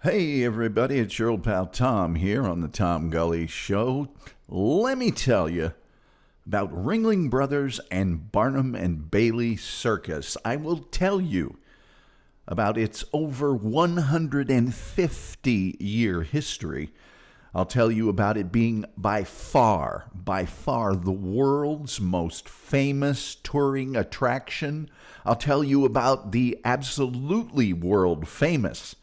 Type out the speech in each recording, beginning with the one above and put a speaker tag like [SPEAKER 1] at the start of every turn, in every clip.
[SPEAKER 1] Hey everybody, it's your old pal Tom here on the Tom Gulley Show. Let me tell you about Ringling Brothers and Barnum and Bailey Circus. I will tell you about its over 150-year history. I'll tell you about it being by far the world's most famous touring attraction. I'll tell you about the absolutely world famous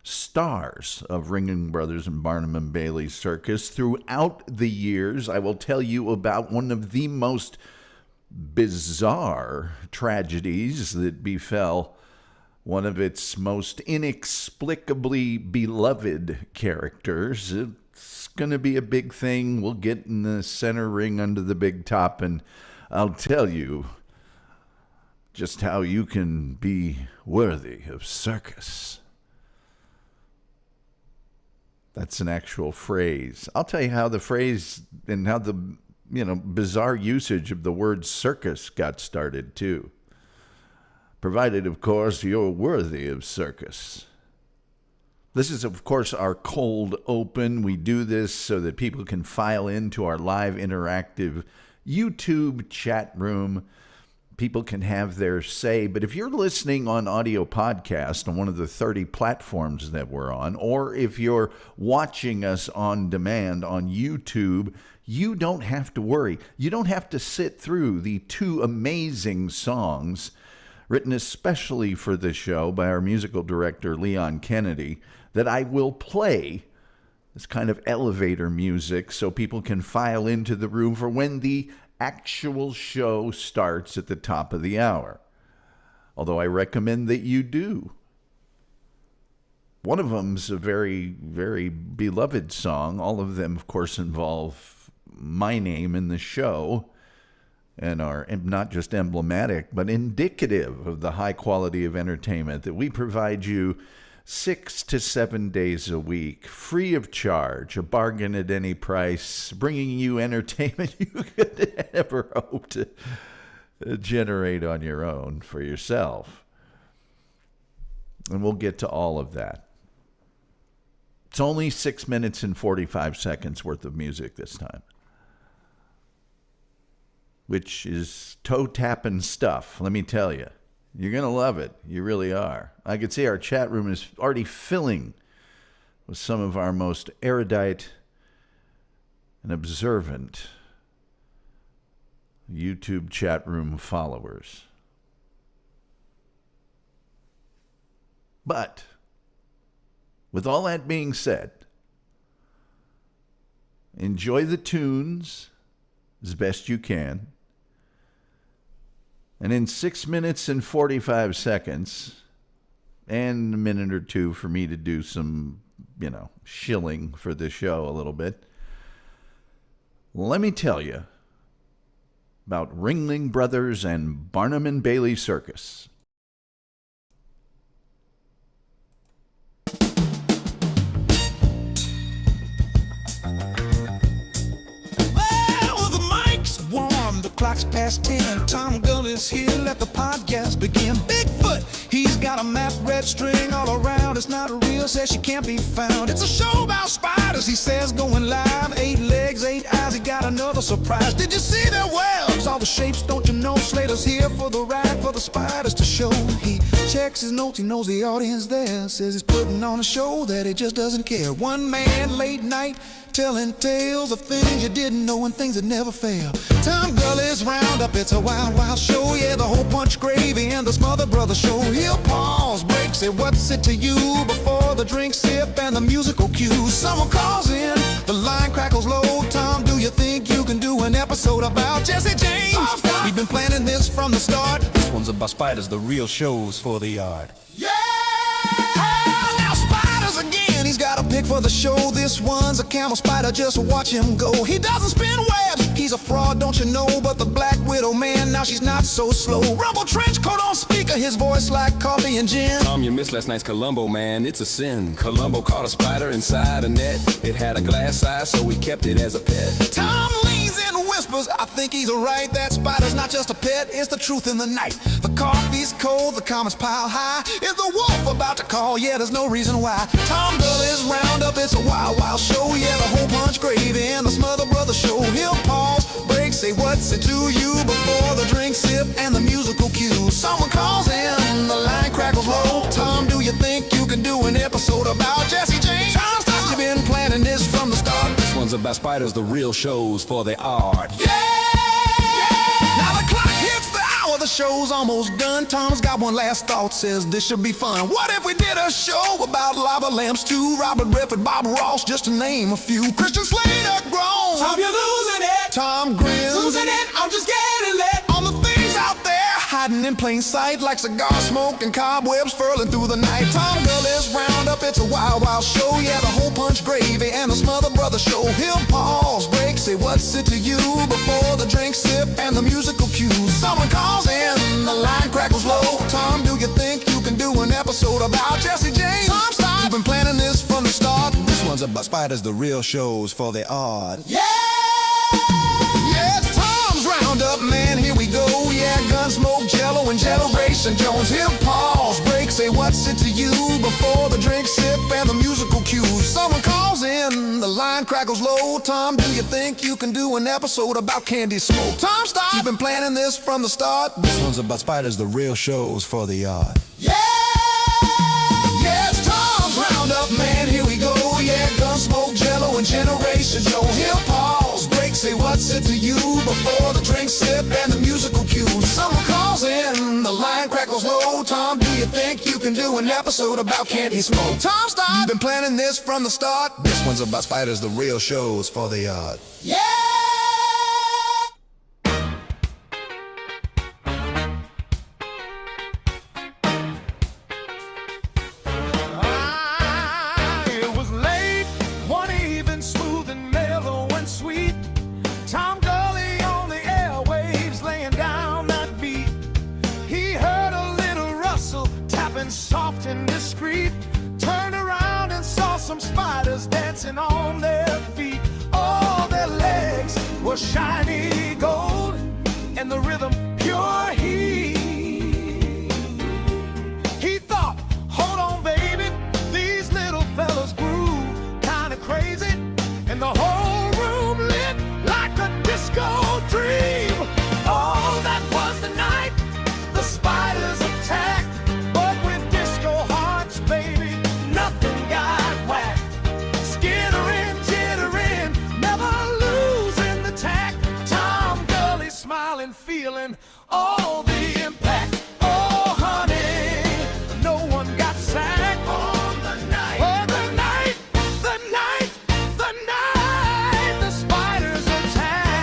[SPEAKER 1] stars of Ringling Brothers and Barnum and Bailey Circus throughout the years. I will tell you about one of the most bizarre tragedies that befell one of its most inexplicably beloved characters. It's going to be a big thing. We'll get in the center ring under the big top, and I'll tell you just how you can be worthy of circus. That's an actual phrase. I'll tell you how the phrase and how the, bizarre usage of the word circus got started, too. Provided, of course, you're worthy of circus. This is, of course, our cold open. We do this so that people can file into our live interactive YouTube chat room. People can have their say. But if you're listening on audio podcast on one of the 30 platforms that we're on, or if you're watching us on demand on YouTube, you don't have to worry. You don't have to sit through the two amazing songs written especially for this show by our musical director, Leon Kennedy, that I will play as kind of elevator music so people can file into the room for when the actual show starts at the top of the hour. Although I recommend that you do. One of them's a very, very beloved song. All of them, of course, involve my name in the show and are not just emblematic, but indicative of the high quality of entertainment that we provide you 6 to 7 days a week, free of charge, a bargain at any price, bringing you entertainment you could never hope to generate on your own for yourself. And we'll get to all of that. It's only 6 minutes and 45 seconds worth of music this time, which is toe-tapping stuff, let me tell you. You're going to love it. You really are. I could see our chat room is already filling with some of our most erudite and observant YouTube chat room followers. But with all that being said, enjoy the tunes as best you can. And in 6 minutes and 45 seconds, and a minute or two for me to do some, shilling for the show a little bit, let me tell you about Ringling Brothers and Barnum and Bailey Circus.
[SPEAKER 2] The clock's past 10, Tom Gulley's here, let the podcast begin. Bigfoot, he's got a map, red string all around. It's not real, says she can't be found. It's a show about spiders, he says, going live. 8 legs, 8 eyes, he got another surprise. Did you see their webs? All the shapes, don't you know? Slater's here for the ride, for the spiders to show. He checks his notes, he knows the audience there. Says he's putting on a show that he just doesn't care. One man, late night, telling tales of things you didn't know and things that never fail. Tom Gulley's Roundup, it's a wild, wild show. Yeah, the whole punch gravy and the Smother Brothers show. He'll pause, break, say what's it to you before the drink sip and the musical cues. Someone calls in, the line crackles low. Tom, do you think you can do an episode about Jesse James? We've been planning this from the start. This one's about spiders, the real shows for the yard. Yeah! Now spiders again, he's got a pick for the show. This one's a camel spider, just watch him go. He doesn't spin webs, he's a fraud, don't you know? But the Black Widow, man, now she's not so slow. Rumble trench coat on speaker, his voice like coffee and gin.
[SPEAKER 3] Tom, you missed last night's Columbo, man, it's a sin. Columbo caught a spider inside a net. It had a glass eye, so we kept it as a pet.
[SPEAKER 2] Tom leans in, whispers whispers, I think he's right. That spider's not just a pet, it's the truth in the night. The coffee's cold, the comments pile high. Is the wolf about to call? Yeah, there's no reason why. Tom Gulley's roundup, it's a wild, wild show. Yeah, the whole punch gravy and the Smother Brothers show. He'll pause, break, say what's it to you before the drink sip and the musical cue. Someone calls in, the line crackles low. Tom, do you think you can do an episode about Jesse James? Tom, stop, you've been planning this from the start.
[SPEAKER 3] This one's about spiders, the real shows for the art.
[SPEAKER 2] Yeah! Now the clock hits the hour, the show's almost done. Tom's got one last thought, says this should be fun. What if we did a show about lava lamps too? Robert Redford, Bob Ross, just to name a few. Christian Slater groans.
[SPEAKER 4] Tom, you're losing it.
[SPEAKER 2] Tom grins.
[SPEAKER 4] Losing it, I'm just getting lit.
[SPEAKER 2] On the things out there, hiding in plain sight, like cigar smoke and cobwebs furling through the night. Tom Gulley's roundup, it's a wild, wild show. Yeah, the whole punch gravy and the Smother Brothers show. He'll pause, break, say what's it to you before the drink sip and the musical cues. Someone calls in, the line crackles low. Tom, do you think you can do an episode about Jesse James? Tom, stop. You've been planning this from the start. This one's about spiders, the real shows for the art.
[SPEAKER 4] Yeah!
[SPEAKER 2] Yeah, it's Tom's roundup, man, here we go. Yeah, Gunsmoke, Jello, and Generation Jones. He'll pause, break, say what's it to you before the drink sip and the musical cues. Someone calls in, the line crackles low. Tom, do you think you can do an episode about candy smoke? Tom, stop, you've been planning this from the start. This one's about spiders, the real shows for the art.
[SPEAKER 4] Yeah!
[SPEAKER 2] Yeah, it's Tom's roundup, man, here we go. Yeah, Gunsmoke, Jello, and Generation Jones. He'll pause, break, say what's it to you before the drink sip and the musical cues. Someone calls in, the line crackles low. Tom, do you think you can do an episode about candy smoke? Tom, stop, you've been planning this from the start. This one's about spiders, the real shows for the art.
[SPEAKER 4] Yeah!
[SPEAKER 2] It was late, one even smooth and mellow and sweet. Tom Gulley on the airwaves laying down that beat. He heard a little rustle, tapping soft and discreet. Turned around and saw some spiders dancing on their feet. All their legs were shiny gold and the rhythm pure heat. He thought, hold on baby, these little fellas groove kinda crazy, and the whole room lit like a disco dream. Oh, that was the night the spiders attacked, but with disco hearts, baby, nothing got whacked. Skittering, jittering, never losing the tact. Tom Gulley smiling, feeling all the impact. Oh, honey, no one got sacked on the night. Oh, the night, the night, the night the spiders attacked.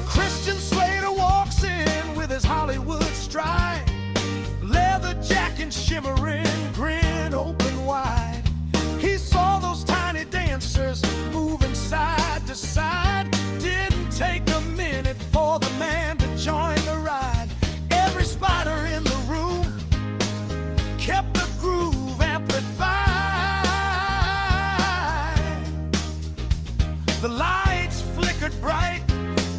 [SPEAKER 2] Christian Slater walks in with his Hollywood stride, leather jacket shimmering, grin open wide. He saw those tiny dancers moving side to side. Didn't take a minute for the man to join the ride. Every spider in the room kept the groove amplified. The lights flickered bright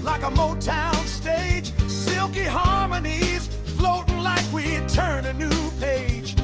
[SPEAKER 2] like a Motown stage. Silky harmonies floating like we'd turn a new page.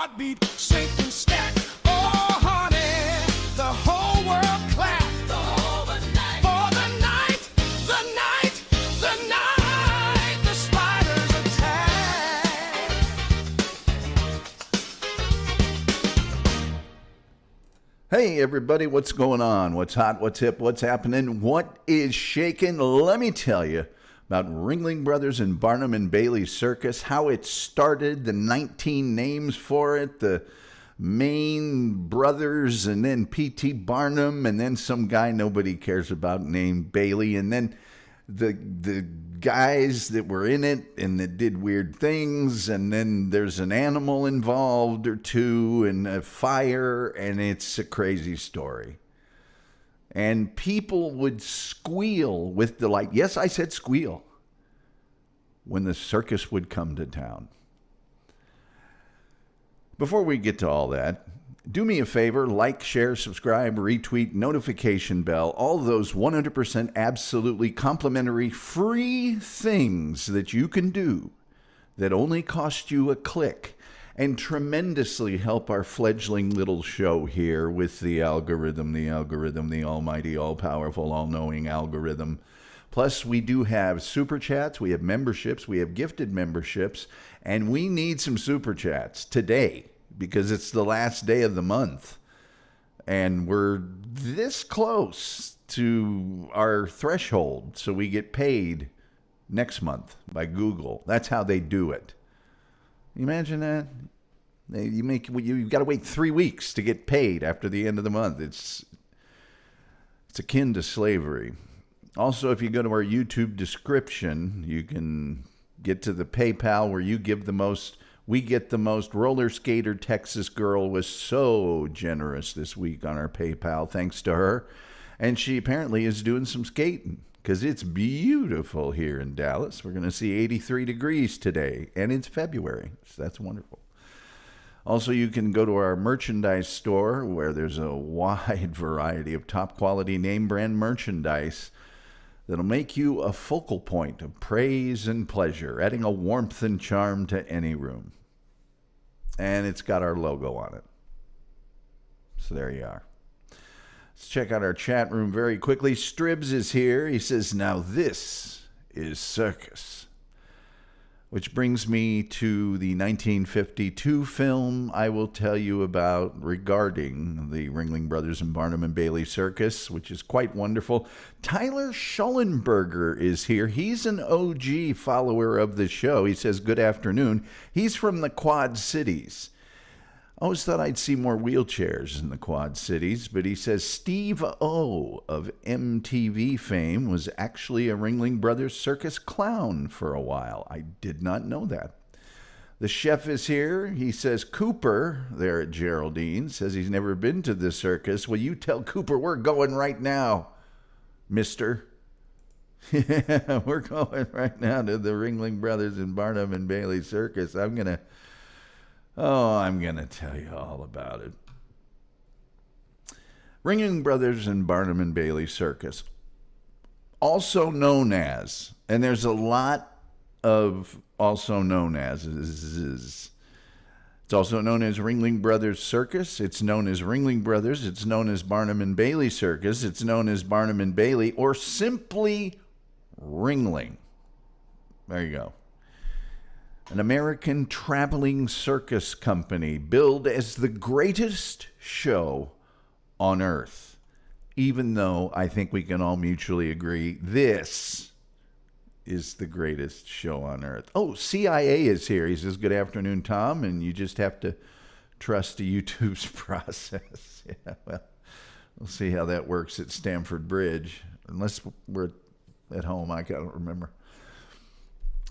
[SPEAKER 2] heartbeat, sink and stack. Oh, honey, the whole world clapped. For the night, the spiders attack.
[SPEAKER 1] Hey, everybody, what's going on? What's hot? What's hip? What's happening? What is shaking? Let me tell you about Ringling Brothers and Barnum and Bailey Circus, how it started, the 19 names for it, the main brothers, and then P.T. Barnum, and then some guy nobody cares about named Bailey, and then the guys that were in it and that did weird things, and then there's an animal involved or two, and a fire, and it's a crazy story. And people would squeal with delight. Yes, I said squeal. When the circus would come to town. Before we get to all that, do me a favor, like, share, subscribe, retweet, notification bell, all those 100% absolutely complimentary free things that you can do that only cost you a click and tremendously help our fledgling little show here with the algorithm, the almighty, all-powerful, all-knowing algorithm. Plus, we do have super chats, we have memberships, we have gifted memberships, and we need some super chats today because it's the last day of the month. And we're this close to our threshold, so we get paid next month by Google. That's how they do it. You imagine that? You've got to wait 3 weeks to get paid after the end of the month. It's akin to slavery. Also, if you go to our YouTube description, you can get to the PayPal where you give the most, we get the most. Roller Skater Texas Girl was so generous this week on our PayPal, thanks to her. And she apparently is doing some skating because it's beautiful here in Dallas. We're going to see 83 degrees today, and it's February, so that's wonderful. Also, you can go to our merchandise store where there's a wide variety of top quality name brand merchandise that'll make you a focal point of praise and pleasure, adding a warmth and charm to any room. And it's got our logo on it. So there you are. Let's check out our chat room very quickly. Stribbs is here. He says, now this is circus. Which brings me to the 1952 film I will tell you about regarding the Ringling Brothers and Barnum and Bailey Circus, which is quite wonderful. Tyler Schollenberger is here. He's an OG follower of the show. He says, good afternoon. He's from the Quad Cities. I always thought I'd see more wheelchairs in the Quad Cities, but he says Steve O of MTV fame was actually a Ringling Brothers circus clown for a while. I did not know that. The chef is here. He says Cooper, there at Geraldine, says he's never been to the circus. Well, you tell Cooper we're going right now, mister. Yeah, we're going right now to the Ringling Brothers and Barnum and Bailey Circus. I'm going to tell you all about it. Ringling Brothers and Barnum and Bailey Circus, also known as, and there's a lot of also known as. It's also known as Ringling Brothers Circus. It's known as Ringling Brothers. It's known as Barnum and Bailey Circus. It's known as Barnum and Bailey, or simply Ringling. There you go. An American traveling circus company billed as the greatest show on earth. Even though I think we can all mutually agree this is the greatest show on earth. Oh, CIA is here. He says, good afternoon, Tom. And you just have to trust YouTube's process. Yeah, well, we'll see how that works at Stamford Bridge. Unless we're at home, I can't remember.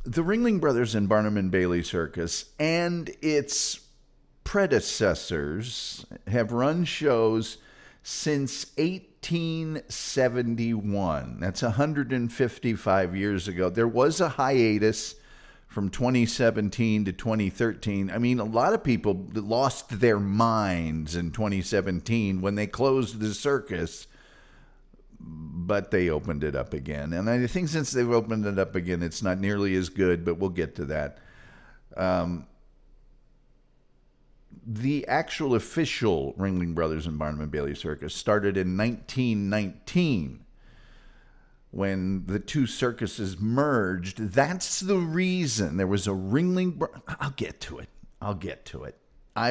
[SPEAKER 1] The Ringling Brothers and Barnum and Bailey Circus and its predecessors have run shows since 1871. That's 155 years ago. There was a hiatus from 2017 to 2013. I mean, a lot of people lost their minds in 2017 when they closed the circus, but they opened it up again. And I think since they've opened it up again, it's not nearly as good, but we'll get to that. the actual official Ringling Brothers and Barnum Bailey Circus started in 1919 when the two circuses merged. That's the reason there was a Ringling. I'll get to it. I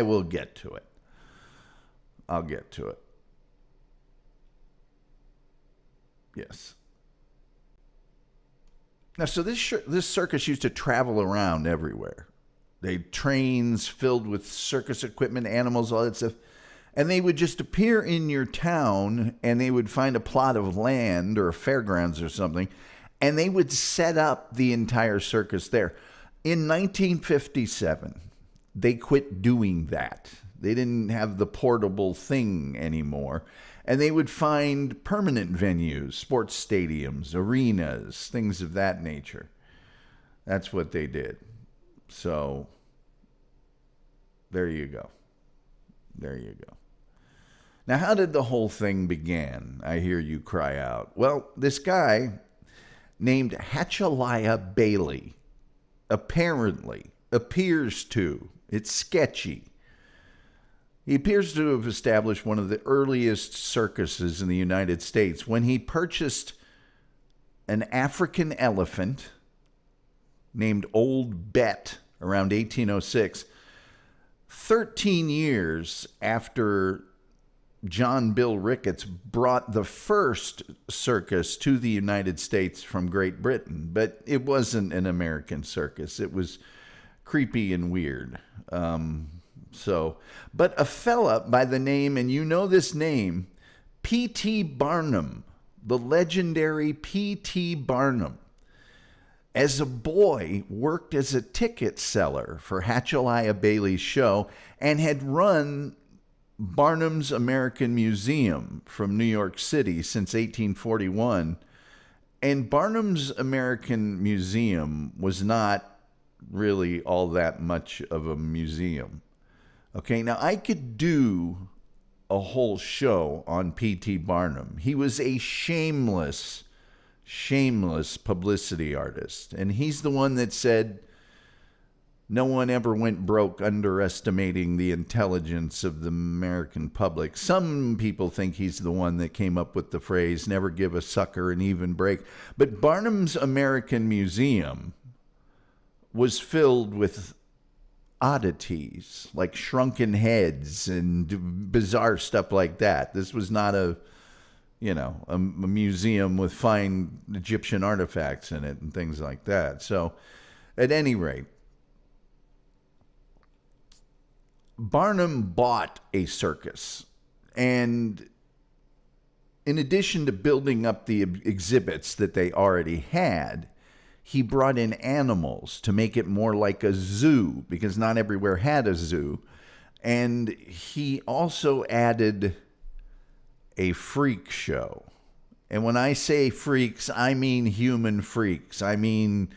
[SPEAKER 1] will get to it. Yes. Now, so this circus used to travel around everywhere. They had trains filled with circus equipment, animals, all that stuff. And they would just appear in your town, and they would find a plot of land or a fairgrounds or something, and they would set up the entire circus there. In 1957, they quit doing that. They didn't have the portable thing anymore. And they would find permanent venues, sports stadiums, arenas, things of that nature. That's what they did. So, there you go. Now, how did the whole thing begin? I hear you cry out. Well, this guy named Hatchaliah Bailey apparently appears to, it's sketchy, he appears to have established one of the earliest circuses in the United States when he purchased an African elephant named Old Bet around 1806, 13 years after John Bill Ricketts brought the first circus to the United States from Great Britain. But it wasn't an American circus. It was creepy and weird. But a fella by the name, and you know this name, P.T. Barnum, the legendary P.T. Barnum, as a boy worked as a ticket seller for Hatchaliah Bailey's show and had run Barnum's American Museum from New York City since 1841. And Barnum's American Museum was not really all that much of a museum. Okay, now I could do a whole show on P.T. Barnum. He was a shameless publicity artist. And he's the one that said, no one ever went broke underestimating the intelligence of the American public. Some people think he's the one that came up with the phrase, never give a sucker an even break. But Barnum's American Museum was filled with oddities, like shrunken heads and bizarre stuff like that. This was not a museum with fine Egyptian artifacts in it and things like that. So, at any rate, Barnum bought a circus, and in addition to building up the exhibits that they already had, he brought in animals to make it more like a zoo, because not everywhere had a zoo. And he also added a freak show. And when I say freaks, I mean human freaks. I mean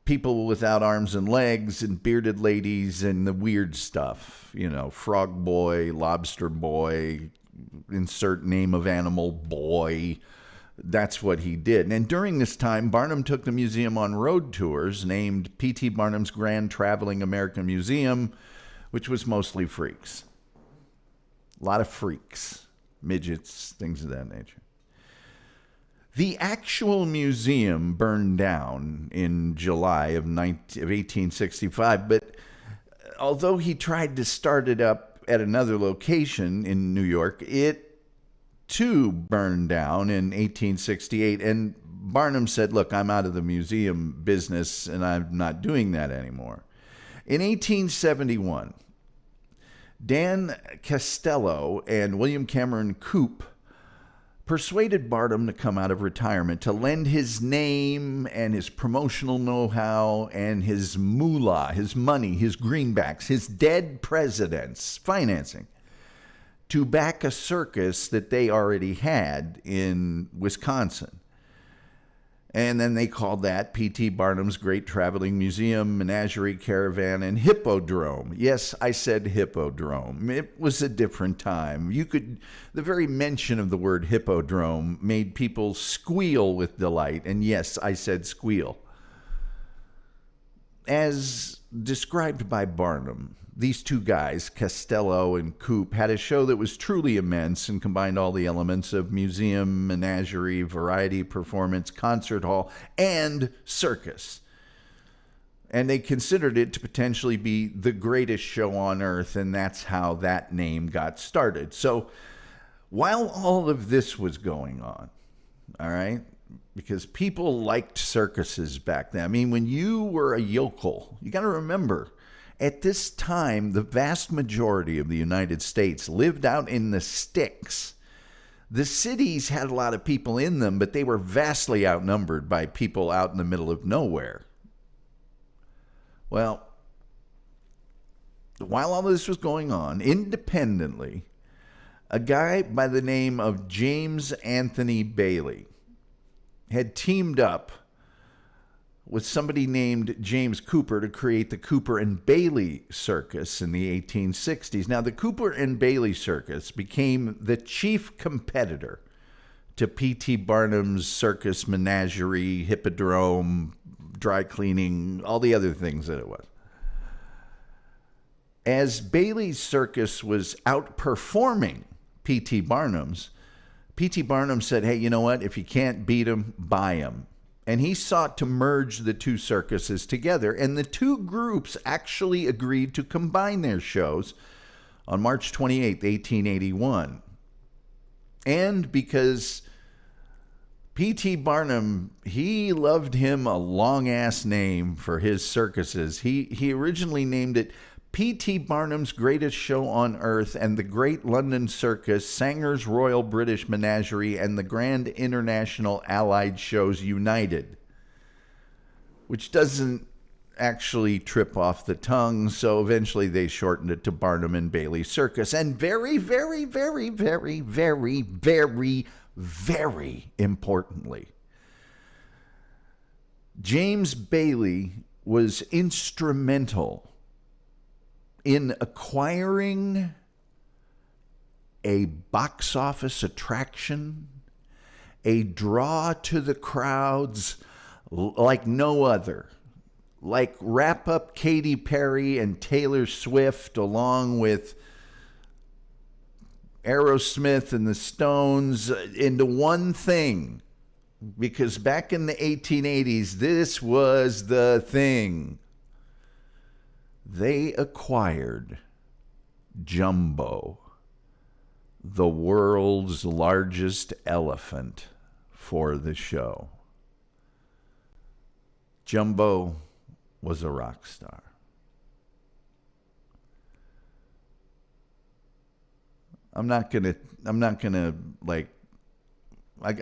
[SPEAKER 1] people without arms and legs and bearded ladies and the weird stuff. Frog boy, lobster boy, insert name of animal, boy. That's what he did. And during this time, Barnum took the museum on road tours named P.T. Barnum's Grand Traveling American Museum, which was mostly freaks. A lot of freaks, midgets, things of that nature. The actual museum burned down in July of 1865, but although he tried to start it up at another location in New York, it too burned down in 1868. And Barnum said, look, I'm out of the museum business and I'm not doing that anymore. In 1871, Dan Costello and William Cameron Coop persuaded Barnum to come out of retirement to lend his name and his promotional know-how and his moolah, his money, his greenbacks, his dead president's financing to back a circus that they already had in Wisconsin. And then they called that P.T. Barnum's Great Traveling Museum, Menagerie, Caravan, and Hippodrome. Yes, I said Hippodrome. It was a different time. The very mention of the word Hippodrome made people squeal with delight. And yes, I said squeal. As described by Barnum, these two guys, Costello and Coop, had a show that was truly immense and combined all the elements of museum, menagerie, variety performance, concert hall, and circus. And they considered it to potentially be the greatest show on earth, and that's how that name got started. So while all of this was going on, all right, because people liked circuses back then. I mean, when you were a yokel, you got to remember, at this time, the vast majority of the United States lived out in the sticks. The cities had a lot of people in them, but they were vastly outnumbered by people out in the middle of nowhere. Well, while all this was going on, independently, a guy by the name of James Anthony Bailey had teamed up with somebody named James Cooper to create the Cooper and Bailey Circus in the 1860s. Now, the Cooper and Bailey Circus became the chief competitor to P.T. Barnum's Circus Menagerie, Hippodrome, dry cleaning, all the other things that it was. As Bailey's Circus was outperforming P.T. Barnum's, P.T. Barnum said, hey, you know what? If you can't beat him, buy him. And he sought to merge the two circuses together, and the two groups actually agreed to combine their shows on March 28, 1881. And because P.T. Barnum, he loved him a long-ass name for his circuses. He originally named it P.T. Barnum's Greatest Show on Earth and the Great London Circus, Sanger's Royal British Menagerie, and the Grand International Allied Shows United, which doesn't actually trip off the tongue, so eventually they shortened it to Barnum and Bailey Circus. And very, very, very, very, very, very, very importantly, James Bailey was instrumental in acquiring a box office attraction, a draw to the crowds like no other. Like wrap up Katy Perry and Taylor Swift along with Aerosmith and the Stones into one thing. Because back in the 1880s, this was the thing. They acquired Jumbo, the world's largest elephant, for the show. Jumbo was a rock star. I'm not gonna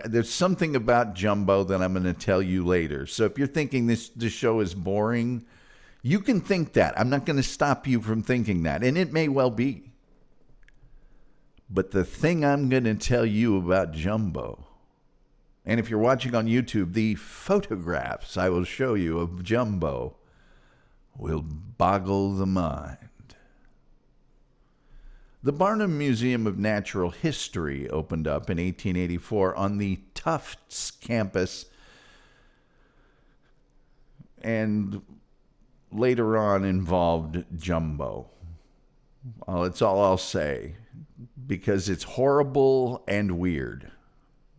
[SPEAKER 1] there's something about Jumbo that I'm gonna tell you later. So if you're thinking this show is boring, you can think that. I'm not going to stop you from thinking that. And it may well be. But the thing I'm going to tell you about Jumbo, and if you're watching on YouTube, the photographs I will show you of Jumbo will boggle the mind. The Barnum Museum of Natural History opened up in 1884 on the Tufts campus, and later on involved Jumbo. Well, it's all I'll say, because it's horrible and weird.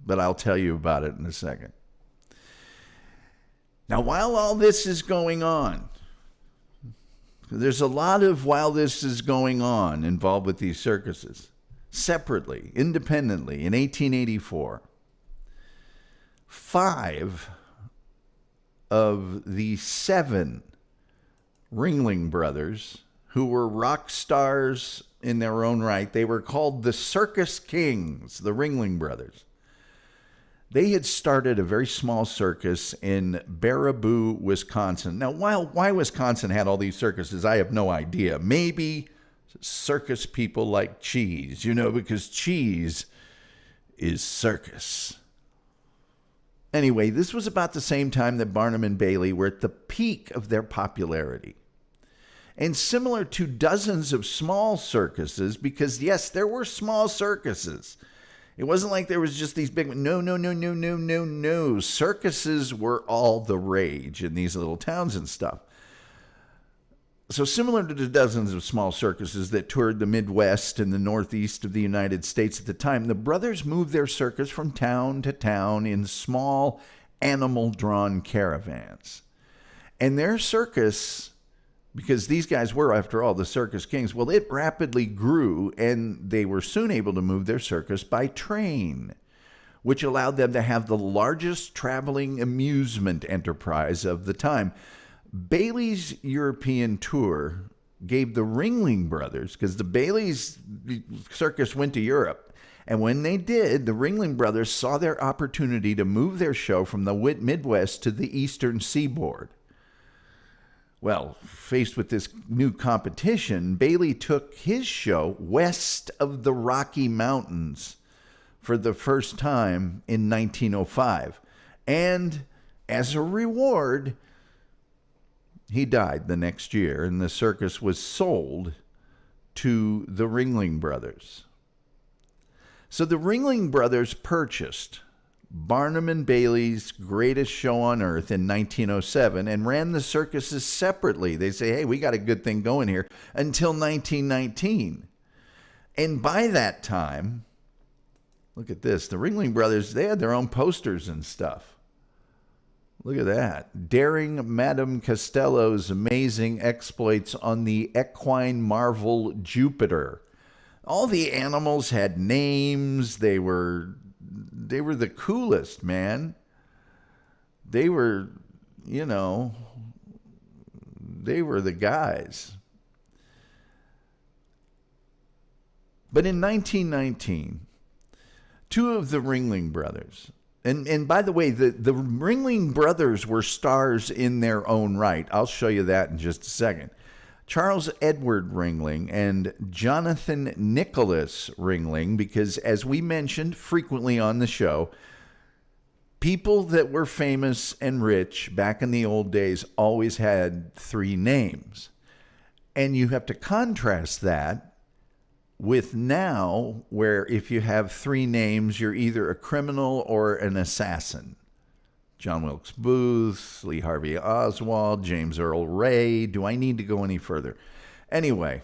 [SPEAKER 1] But I'll tell you about it in a second. Now, while all this is going on, there's a lot of while this is going on involved with these circuses. Separately, independently, in 1884, 5 of the 7 Ringling Brothers, who were rock stars in their own right, they were called the Circus Kings, the Ringling Brothers. They had started a very small circus in Baraboo, Wisconsin. Now, why Wisconsin had all these circuses, I have no idea. Maybe circus people like cheese, because cheese is circus. Anyway, this was about the same time that Barnum and Bailey were at the peak of their popularity. And similar to dozens of small circuses, because yes, there were small circuses. It wasn't like there was just these big, no. Circuses were all the rage in these little towns and stuff. So similar to the dozens of small circuses that toured the Midwest and the Northeast of the United States at the time, the brothers moved their circus from town to town in small animal-drawn caravans. And their circus, because these guys were, after all, the circus kings, well, it rapidly grew, and they were soon able to move their circus by train, which allowed them to have the largest traveling amusement enterprise of the time. Bailey's European tour gave the Ringling Brothers, because the Bailey's circus went to Europe, and when they did, the Ringling Brothers saw their opportunity to move their show from the Midwest to the Eastern Seaboard. Well, faced with this new competition, Bailey took his show west of the Rocky Mountains for the first time in 1905. And as a reward, he died the next year, and the circus was sold to the Ringling Brothers. So the Ringling Brothers purchased Barnum and Bailey's Greatest Show on Earth in 1907 and ran the circuses separately. They say, hey, we got a good thing going here, until 1919. And by that time, look at this, the Ringling Brothers, they had their own posters and stuff. Look at that. Daring Madame Costello's amazing exploits on the equine marvel Jupiter. All the animals had names. They were the coolest, man. They were, they were the guys. But in 1919, two of the Ringling Brothers, and by the way, the Ringling Brothers were stars in their own right. I'll show you that in just a second. Charles Edward Ringling and Jonathan Nicholas Ringling, because as we mentioned frequently on the show, people that were famous and rich back in the old days always had three names. And you have to contrast that with now, where if you have three names, you're either a criminal or an assassin. John Wilkes Booth, Lee Harvey Oswald, James Earl Ray. Do I need to go any further? Anyway,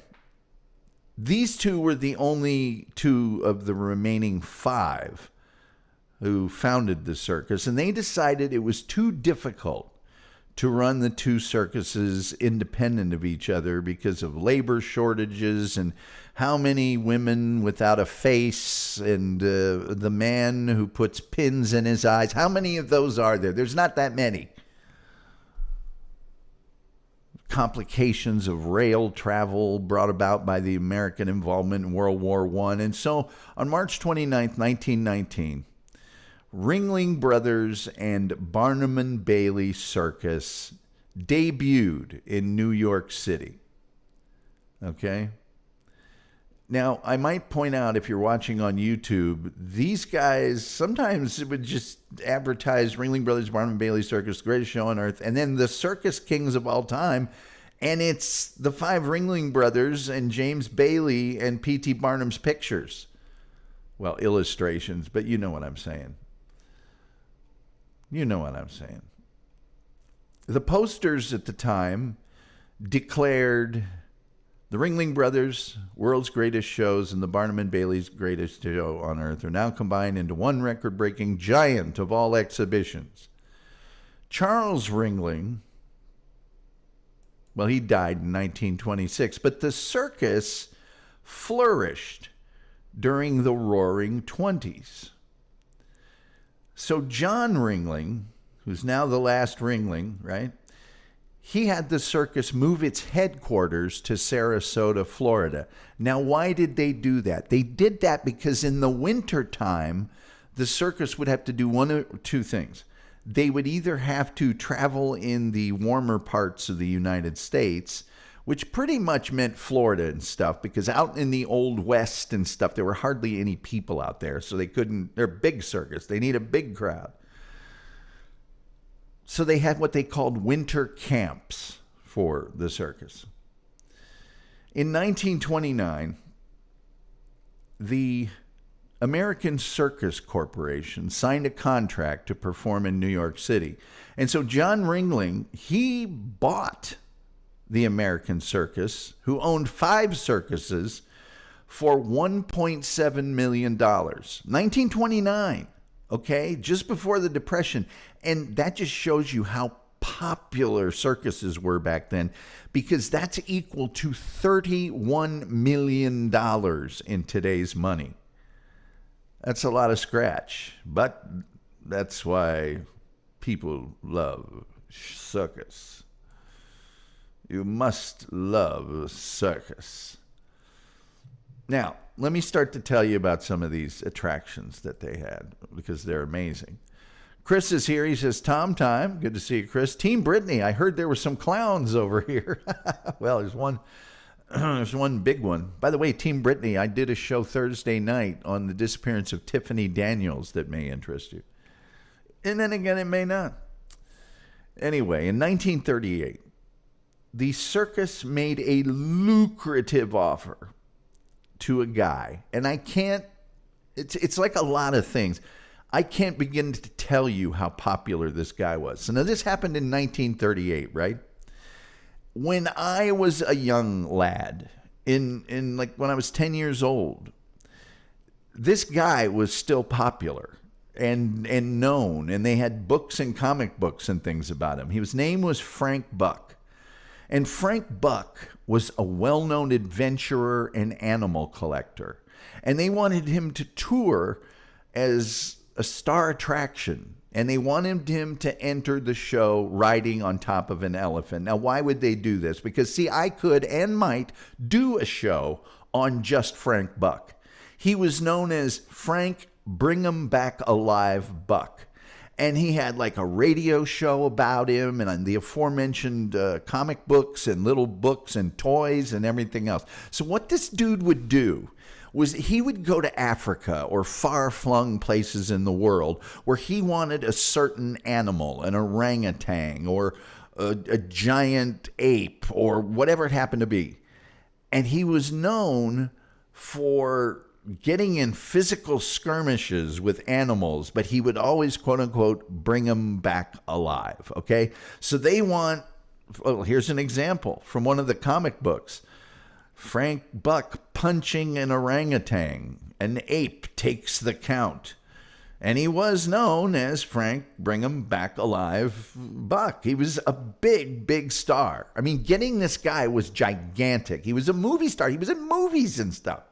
[SPEAKER 1] these two were the only two of the remaining five who founded the circus, and they decided it was too difficult to run the two circuses independent of each other because of labor shortages and how many women without a face and the man who puts pins in his eyes. How many of those are there? There's not that many. Complications of rail travel brought about by the American involvement in World War I. And so on March 29th, 1919, Ringling Brothers and Barnum Bailey Circus debuted in New York City. Okay? Now, I might point out, if you're watching on YouTube, these guys sometimes would just advertise Ringling Brothers, Barnum Bailey Circus, Greatest Show on Earth, and then the circus kings of all time, and it's the five Ringling Brothers and James Bailey and P.T. Barnum's pictures. Well, illustrations, but you know what I'm saying. You know what I'm saying. The posters at the time declared the Ringling Brothers' World's Greatest Shows and the Barnum and Bailey's Greatest Show on Earth are now combined into one record-breaking giant of all exhibitions. Charles Ringling, well, he died in 1926, but the circus flourished during the Roaring '20s. So John Ringling, who's now the last Ringling, right? He had the circus move its headquarters to Sarasota, Florida. Now, why did they do that? They did that because in the wintertime, the circus would have to do one or two things. They would either have to travel in the warmer parts of the United States, which pretty much meant Florida and stuff, because out in the old West and stuff, there were hardly any people out there, so they're big circus. They need a big crowd. So they had what they called winter camps for the circus. In 1929, the American Circus Corporation signed a contract to perform in New York City. And so John Ringling, he bought the American circus, who owned 5 circuses, for $1.7 million. 1929, okay, just before the Depression. And that just shows you how popular circuses were back then, because that's equal to $31 million in today's money. That's a lot of scratch, but that's why people love circus. You must love a circus. Now, let me start to tell you about some of these attractions that they had, because they're amazing. Chris is here. He says, Tom time. Good to see you, Chris. Team Brittany, I heard there were some clowns over here. Well, there's one big one. By the way, Team Brittany, I did a show Thursday night on the disappearance of Tiffany Daniels that may interest you. And then again, it may not. Anyway, in 1938, the circus made a lucrative offer to a guy. And I can't, it's like a lot of things. I can't begin to tell you how popular this guy was. So now this happened in 1938, right? When I was a young lad, in like when I was 10 years old, this guy was still popular and known, and they had books and comic books and things about him. His name was Frank Buck. And Frank Buck was a well-known adventurer and animal collector. And they wanted him to tour as a star attraction. And they wanted him to enter the show riding on top of an elephant. Now, why would they do this? Because, see, I could and might do a show on just Frank Buck. He was known as Frank Bring 'em Back Alive Buck. And he had like a radio show about him and the aforementioned comic books and little books and toys and everything else. So what this dude would do was he would go to Africa or far-flung places in the world where he wanted a certain animal, an orangutan or a giant ape or whatever it happened to be. And he was known for getting in physical skirmishes with animals, but he would always, quote unquote, bring them back alive. Okay. So they want, well, here's an example from one of the comic books. Frank Buck punching an orangutan. An ape takes the count. And he was known as Frank Bring 'em Back Alive Buck. He was a big, big star. I mean, getting this guy was gigantic. He was a movie star. He was in movies and stuff.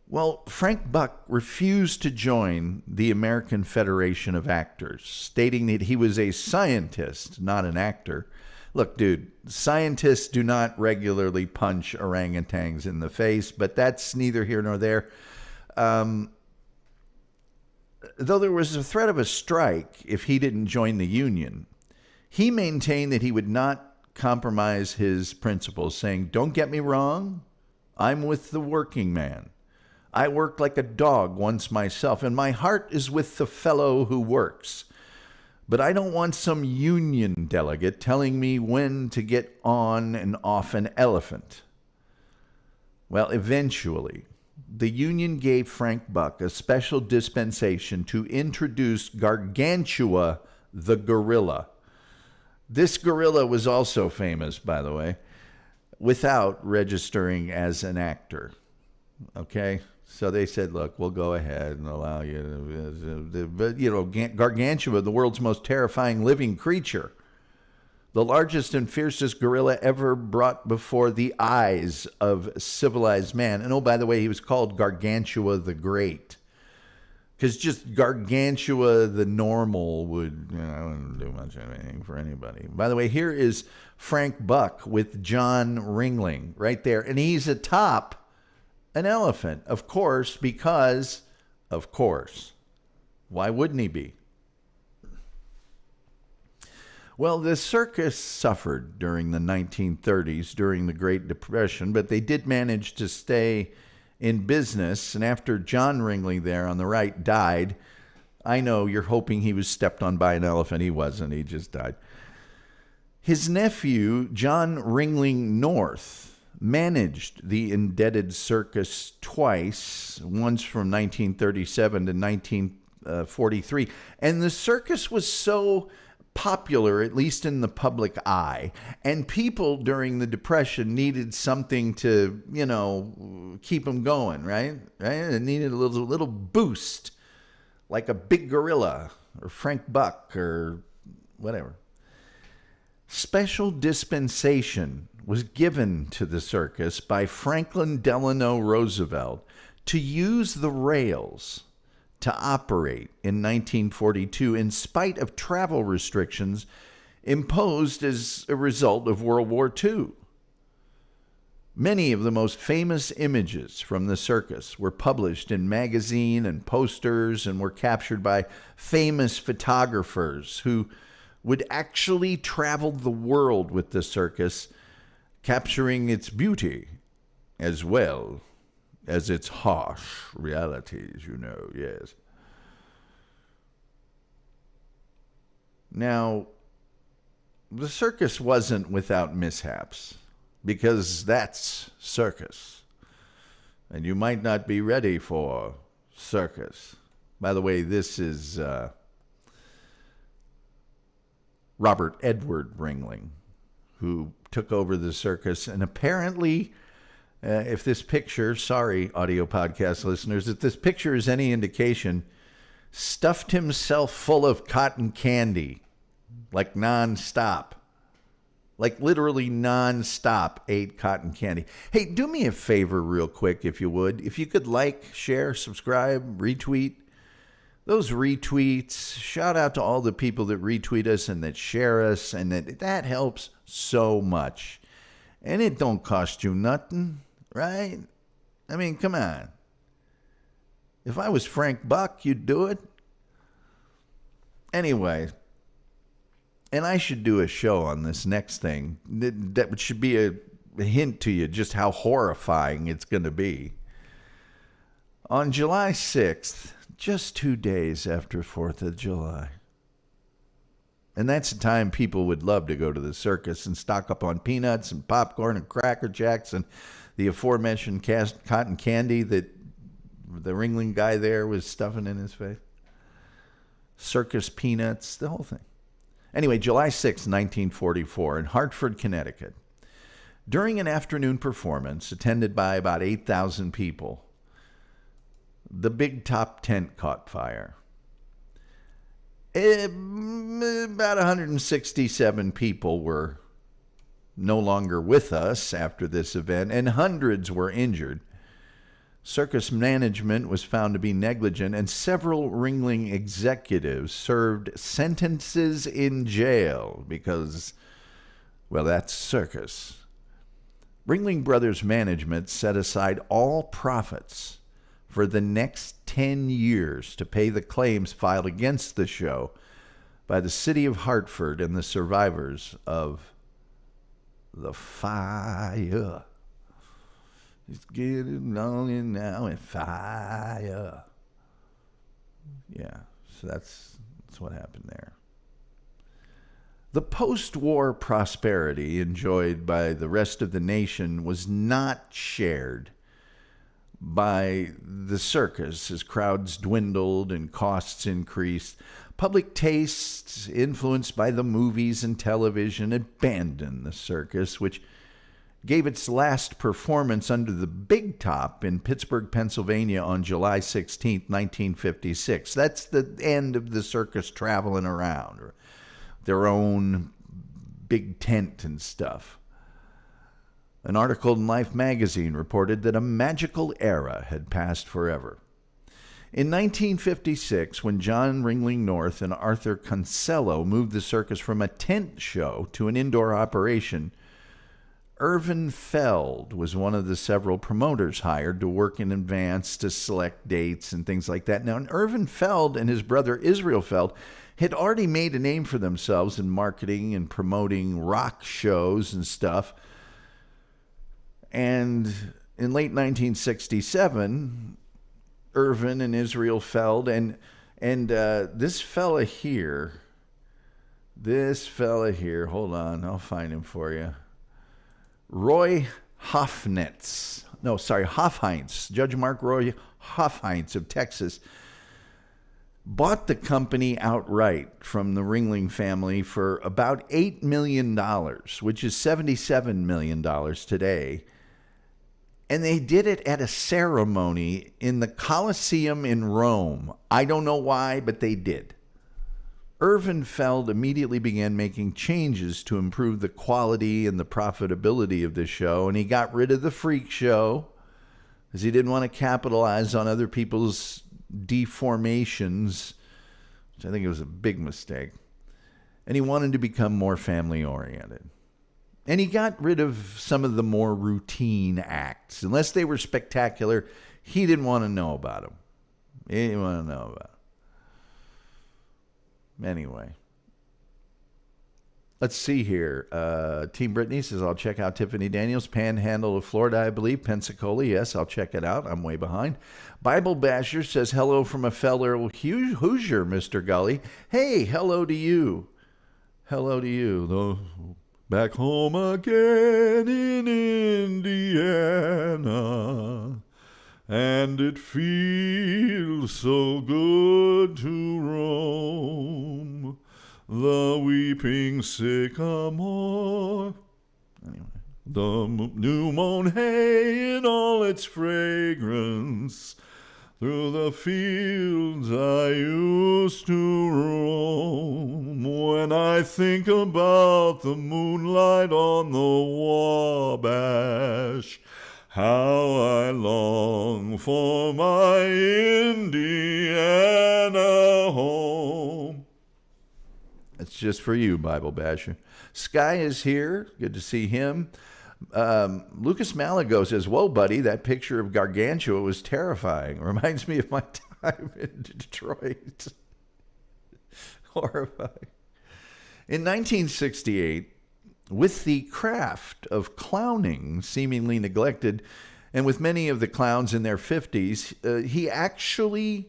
[SPEAKER 1] Well, Frank Buck refused to join the American Federation of Actors, stating that he was a scientist, not an actor. Look, dude, scientists do not regularly punch orangutans in the face, but that's neither here nor there. Though there was a threat of a strike if he didn't join the union, he maintained that he would not compromise his principles, saying, don't get me wrong, I'm with the working man. I worked like a dog once myself, and my heart is with the fellow who works. But I don't want some union delegate telling me when to get on and off an elephant. Well, eventually, the union gave Frank Buck a special dispensation to introduce Gargantua the gorilla. This gorilla was also famous, by the way, without registering as an actor. Okay? So they said, look, we'll go ahead and allow you to, but, you know, Gargantua, the world's most terrifying living creature, the largest and fiercest gorilla ever brought before the eyes of civilized man. And oh, by the way, he was called Gargantua the Great, because just Gargantua the normal would, you know, I wouldn't do much of anything for anybody. By the way, here is Frank Buck with John Ringling right there. And he's atop an elephant, of course, because, of course, why wouldn't he be? Well, the circus suffered during the 1930s, during the Great Depression, but they did manage to stay in business. And after John Ringling there on the right died, I know you're hoping he was stepped on by an elephant. He wasn't. He just died. His nephew, John Ringling North, managed the indebted circus twice, once from 1937 to 1943. And the circus was so popular, at least in the public eye. And people during the Depression needed something to, keep them going, right? It needed a little boost, like a big gorilla or Frank Buck or whatever. Special dispensation was given to the circus by Franklin Delano Roosevelt to use the rails to operate in 1942 in spite of travel restrictions imposed as a result of World War II. Many of the most famous images from the circus were published in magazine and posters and were captured by famous photographers who would actually travel the world with the circus, capturing its beauty as well as its harsh realities, yes. Now, the circus wasn't without mishaps, because that's circus. And you might not be ready for circus. By the way, this is Robert Edward Ringling, who took over the circus, and apparently, if this picture, sorry, audio podcast listeners, if this picture is any indication, stuffed himself full of cotton candy, like nonstop. Like literally nonstop ate cotton candy. Hey, do me a favor real quick, if you would. If you could like, share, subscribe, retweet. Those retweets, shout out to all the people that retweet us and that share us, and that helps so much. And it don't cost you nothing, right? I mean, come on. If I was Frank Buck, you'd do it. Anyway, and I should do a show on this next thing. That should be a hint to you just how horrifying it's going to be. On July 6th, just 2 days after 4th of July. And that's the time people would love to go to the circus and stock up on peanuts and popcorn and Cracker Jacks and the aforementioned cotton candy that the Ringling guy there was stuffing in his face. Circus peanuts, the whole thing. Anyway, July 6, 1944, in Hartford, Connecticut. During an afternoon performance attended by about 8,000 people, the big top tent caught fire. About 167 people were no longer with us after this event, and hundreds were injured. Circus management was found to be negligent, and several Ringling executives served sentences in jail because, well, that's circus. Ringling Brothers management set aside all profits for the next 10 years to pay the claims filed against the show by the city of Hartford and the survivors of the fire. It's getting lonely now and fire. Yeah, so that's what happened there. The post-war prosperity enjoyed by the rest of the nation was not shared by the circus as crowds dwindled and costs increased. Public tastes, influenced by the movies and television, abandoned the circus, which gave its last performance under the Big Top in Pittsburgh, Pennsylvania on July 16, 1956. That's the end of the circus traveling around, or their own big tent and stuff. An article in Life magazine reported that a magical era had passed forever. In 1956, when John Ringling North and Arthur Consello moved the circus from a tent show to an indoor operation, Irvin Feld was one of the several promoters hired to work in advance to select dates and things like that. Now, Irvin Feld and his brother Israel Feld had already made a name for themselves in marketing and promoting rock shows and stuff. And in late 1967, Irvin and Israel Feld and this fella here, hold on, I'll find him for you. Roy Hofheinz, Judge Mark Roy Hofheinz of Texas, bought the company outright from the Ringling family for about $8 million, which is $77 million today. And they did it at a ceremony in the Colosseum in Rome. I don't know why, but they did. Irvin Feld immediately began making changes to improve the quality and the profitability of the show, and he got rid of the freak show because he didn't want to capitalize on other people's deformations, which I think it was a big mistake. And he wanted to become more family-oriented. And he got rid of some of the more routine acts. Unless they were spectacular, he didn't want to know about them. He didn't want to know about them. Anyway. Let's see here. Team Brittany says, I'll check out Tiffany Daniels, Panhandle of Florida, I believe. Pensacola, yes, I'll check it out. I'm way behind. Bible Basher says, hello from a fellow Hoosier, Mr. Gulley. Hey, hello to you. Hello to you. Back home again in Indiana, and it feels so good to roam the weeping sycamore. Anyway, the new mown hay in all its fragrance, through the fields I used to roam. When I think about the moonlight on the Wabash, how I long for my Indiana home. That's just for you, Bible Basher. Sky is here. Good to see him. Lucas Malago says, whoa, buddy, that picture of Gargantua was terrifying. Reminds me of my time in Detroit. Horrifying. In 1968, with the craft of clowning seemingly neglected, and with many of the clowns in their 50s, he actually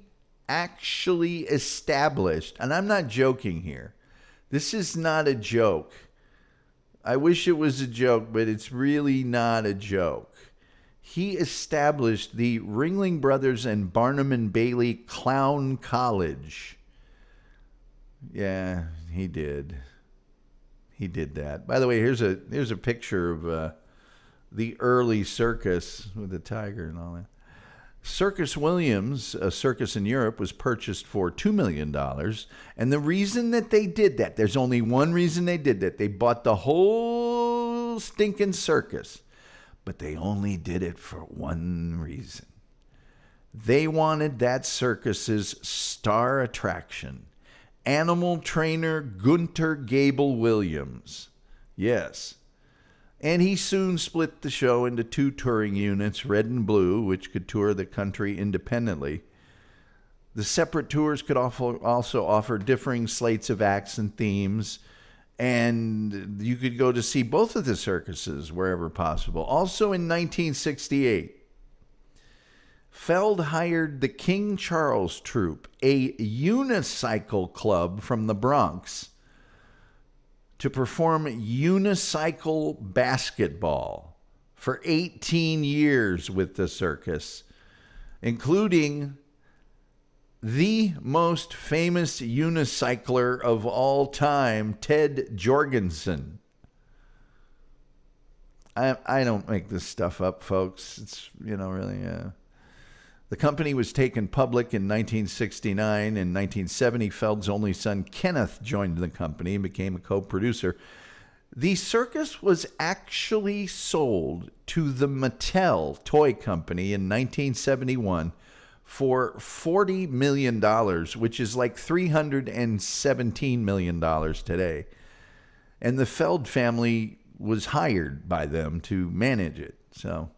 [SPEAKER 1] established, and I'm not joking here, this is not a joke. I wish it was a joke, but it's really not a joke. He established the Ringling Brothers and Barnum Bailey Clown College. Yeah, he did. He did that. By the way, here's a picture of the early circus with the tiger and all that. Circus Williams, a circus in Europe, was purchased for $2 million. And the reason that they did that, there's only one reason they did that. They bought the whole stinking circus. But they only did it for one reason. They wanted that circus's star attraction, animal trainer Gunter Gable Williams. Yes. And he soon split the show into two touring units, Red and Blue, which could tour the country independently. The separate tours could also offer differing slates of acts and themes, and you could go to see both of the circuses wherever possible. Also in 1968, Feld hired the King Charles Troupe, a unicycle club from the Bronx, to perform unicycle basketball for 18 years with the circus, including the most famous unicycler of all time, Ted Jorgensen. I don't make this stuff up, folks. It's, really... The company was taken public in 1969. In 1970, Feld's only son, Kenneth, joined the company and became a co-producer. The circus was actually sold to the Mattel toy company in 1971 for $40 million, which is like $317 million today. And the Feld family was hired by them to manage it. So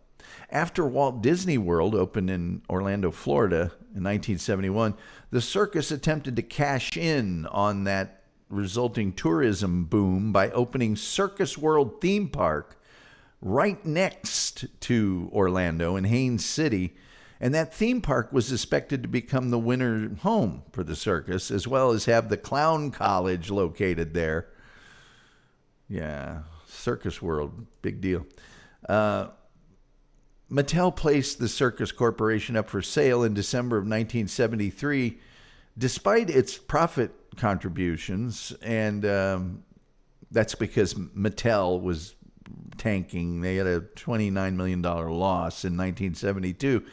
[SPEAKER 1] after Walt Disney World opened in Orlando, Florida in 1971, the circus attempted to cash in on that resulting tourism boom by opening Circus World theme park right next to Orlando in Haines City. And that theme park was expected to become the winter home for the circus, as well as have the Clown College located there. Yeah, Circus World, big deal. Mattel placed the Circus Corporation up for sale in December of 1973 Despite its profit contributions, and that's because Mattel was tanking. They had a $29 million loss in 1972.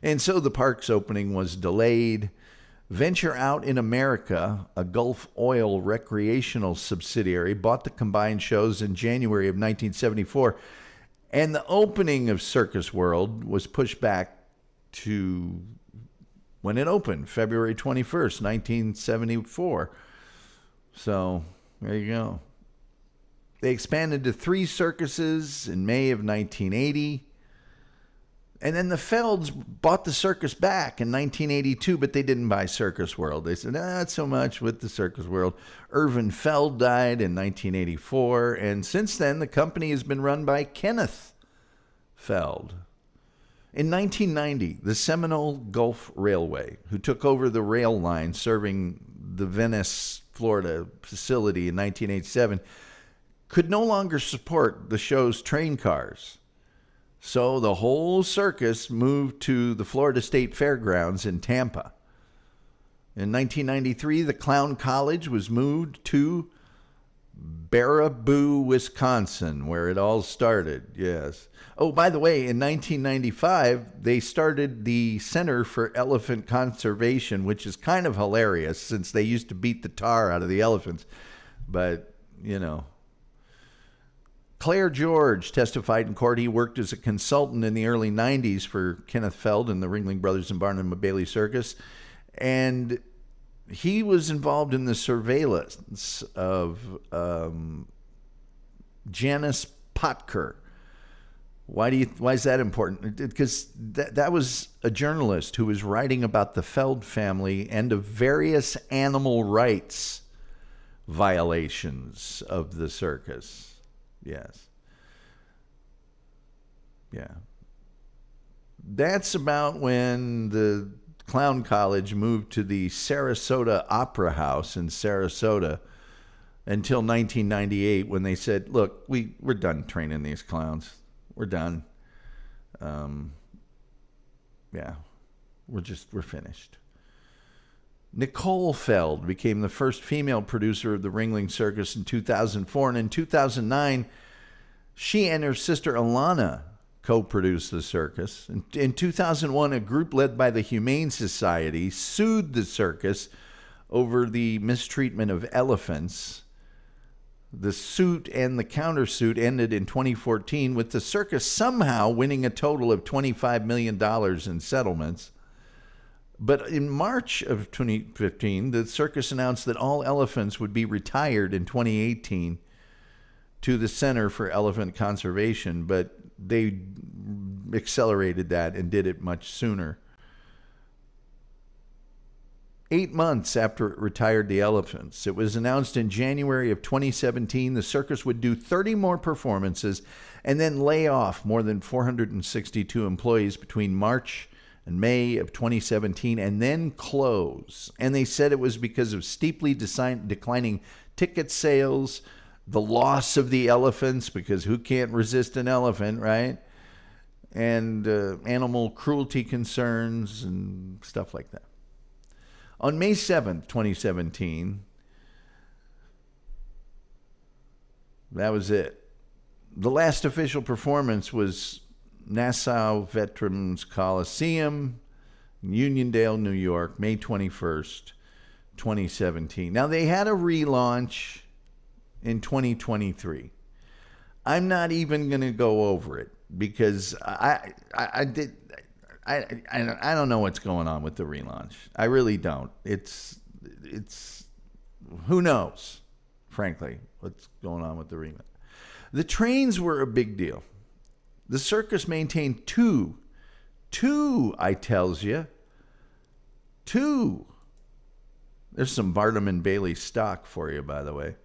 [SPEAKER 1] And so the park's opening was delayed. Venture Out in America, a Gulf Oil recreational subsidiary, bought the combined shows in January of 1974. And the opening of Circus World was pushed back to when it opened, February 21st, 1974. So there you go. They expanded to 3 circuses in May of 1980. And then the Felds bought the circus back in 1982, but they didn't buy Circus World. They said, not so much with the Circus World. Irvin Feld died in 1984, and since then, the company has been run by Kenneth Feld. In 1990, the Seminole Gulf Railway, who took over the rail line serving the Venice, Florida facility in 1987, could no longer support the show's train cars. So the whole circus moved to the Florida State Fairgrounds in Tampa. In 1993, the Clown College was moved to Baraboo, Wisconsin, where it all started. Yes. Oh, by the way, in 1995, they started the Center for Elephant Conservation, which is kind of hilarious since they used to beat the tar out of the elephants. But, you know. Claire George testified in court. He worked as a consultant in the early 90s for Kenneth Feld and the Ringling Brothers and Barnum Bailey Circus. And he was involved in the surveillance of Janice Potker. Why is that important? Because that was a journalist who was writing about the Feld family and of various animal rights violations of the circus. Yes. Yeah. That's about when the Clown College moved to the Sarasota Opera House in Sarasota until 1998 when they said, look, we're done training these clowns. We're done. Yeah. We're finished. Nicole Feld became the first female producer of the Ringling Circus in 2004, and in 2009, she and her sister Alana co-produced the circus. In 2001, a group led by the Humane Society sued the circus over the mistreatment of elephants. The suit and the countersuit ended in 2014, with the circus somehow winning a total of $25 million in settlements. But in March of 2015, the circus announced that all elephants would be retired in 2018 to the Center for Elephant Conservation, but they accelerated that and did it much sooner. 8 months after it retired the elephants, it was announced in January of 2017 the circus would do 30 more performances and then lay off more than 462 employees between March and May of 2017, and then close. And they said it was because of steeply declining ticket sales, the loss of the elephants, because who can't resist an elephant, right? And animal cruelty concerns and stuff like that. On May 7th, 2017, that was it. The last official performance was Nassau Veterans Coliseum, Uniondale, New York, May 21st, 2017. Now, they had a relaunch in 2023. I'm not even going to go over it because I don't know what's going on with the relaunch. I really don't. It's who knows, frankly, what's going on with the relaunch. The trains were a big deal. The circus maintained two, I tells you, two. There's some Barnum Bailey stock for you, by the way.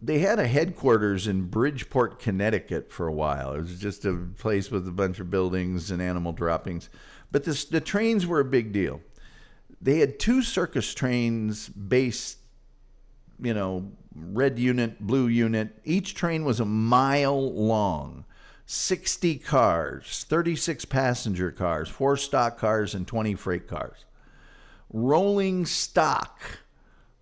[SPEAKER 1] They had a headquarters in Bridgeport, Connecticut for a while. It was just a place with a bunch of buildings and animal droppings. But the trains were a big deal. They had 2 circus trains based, red unit, blue unit. Each train was a mile long. 60 cars, 36 passenger cars, 4 stock cars, and 20 freight cars. Rolling stock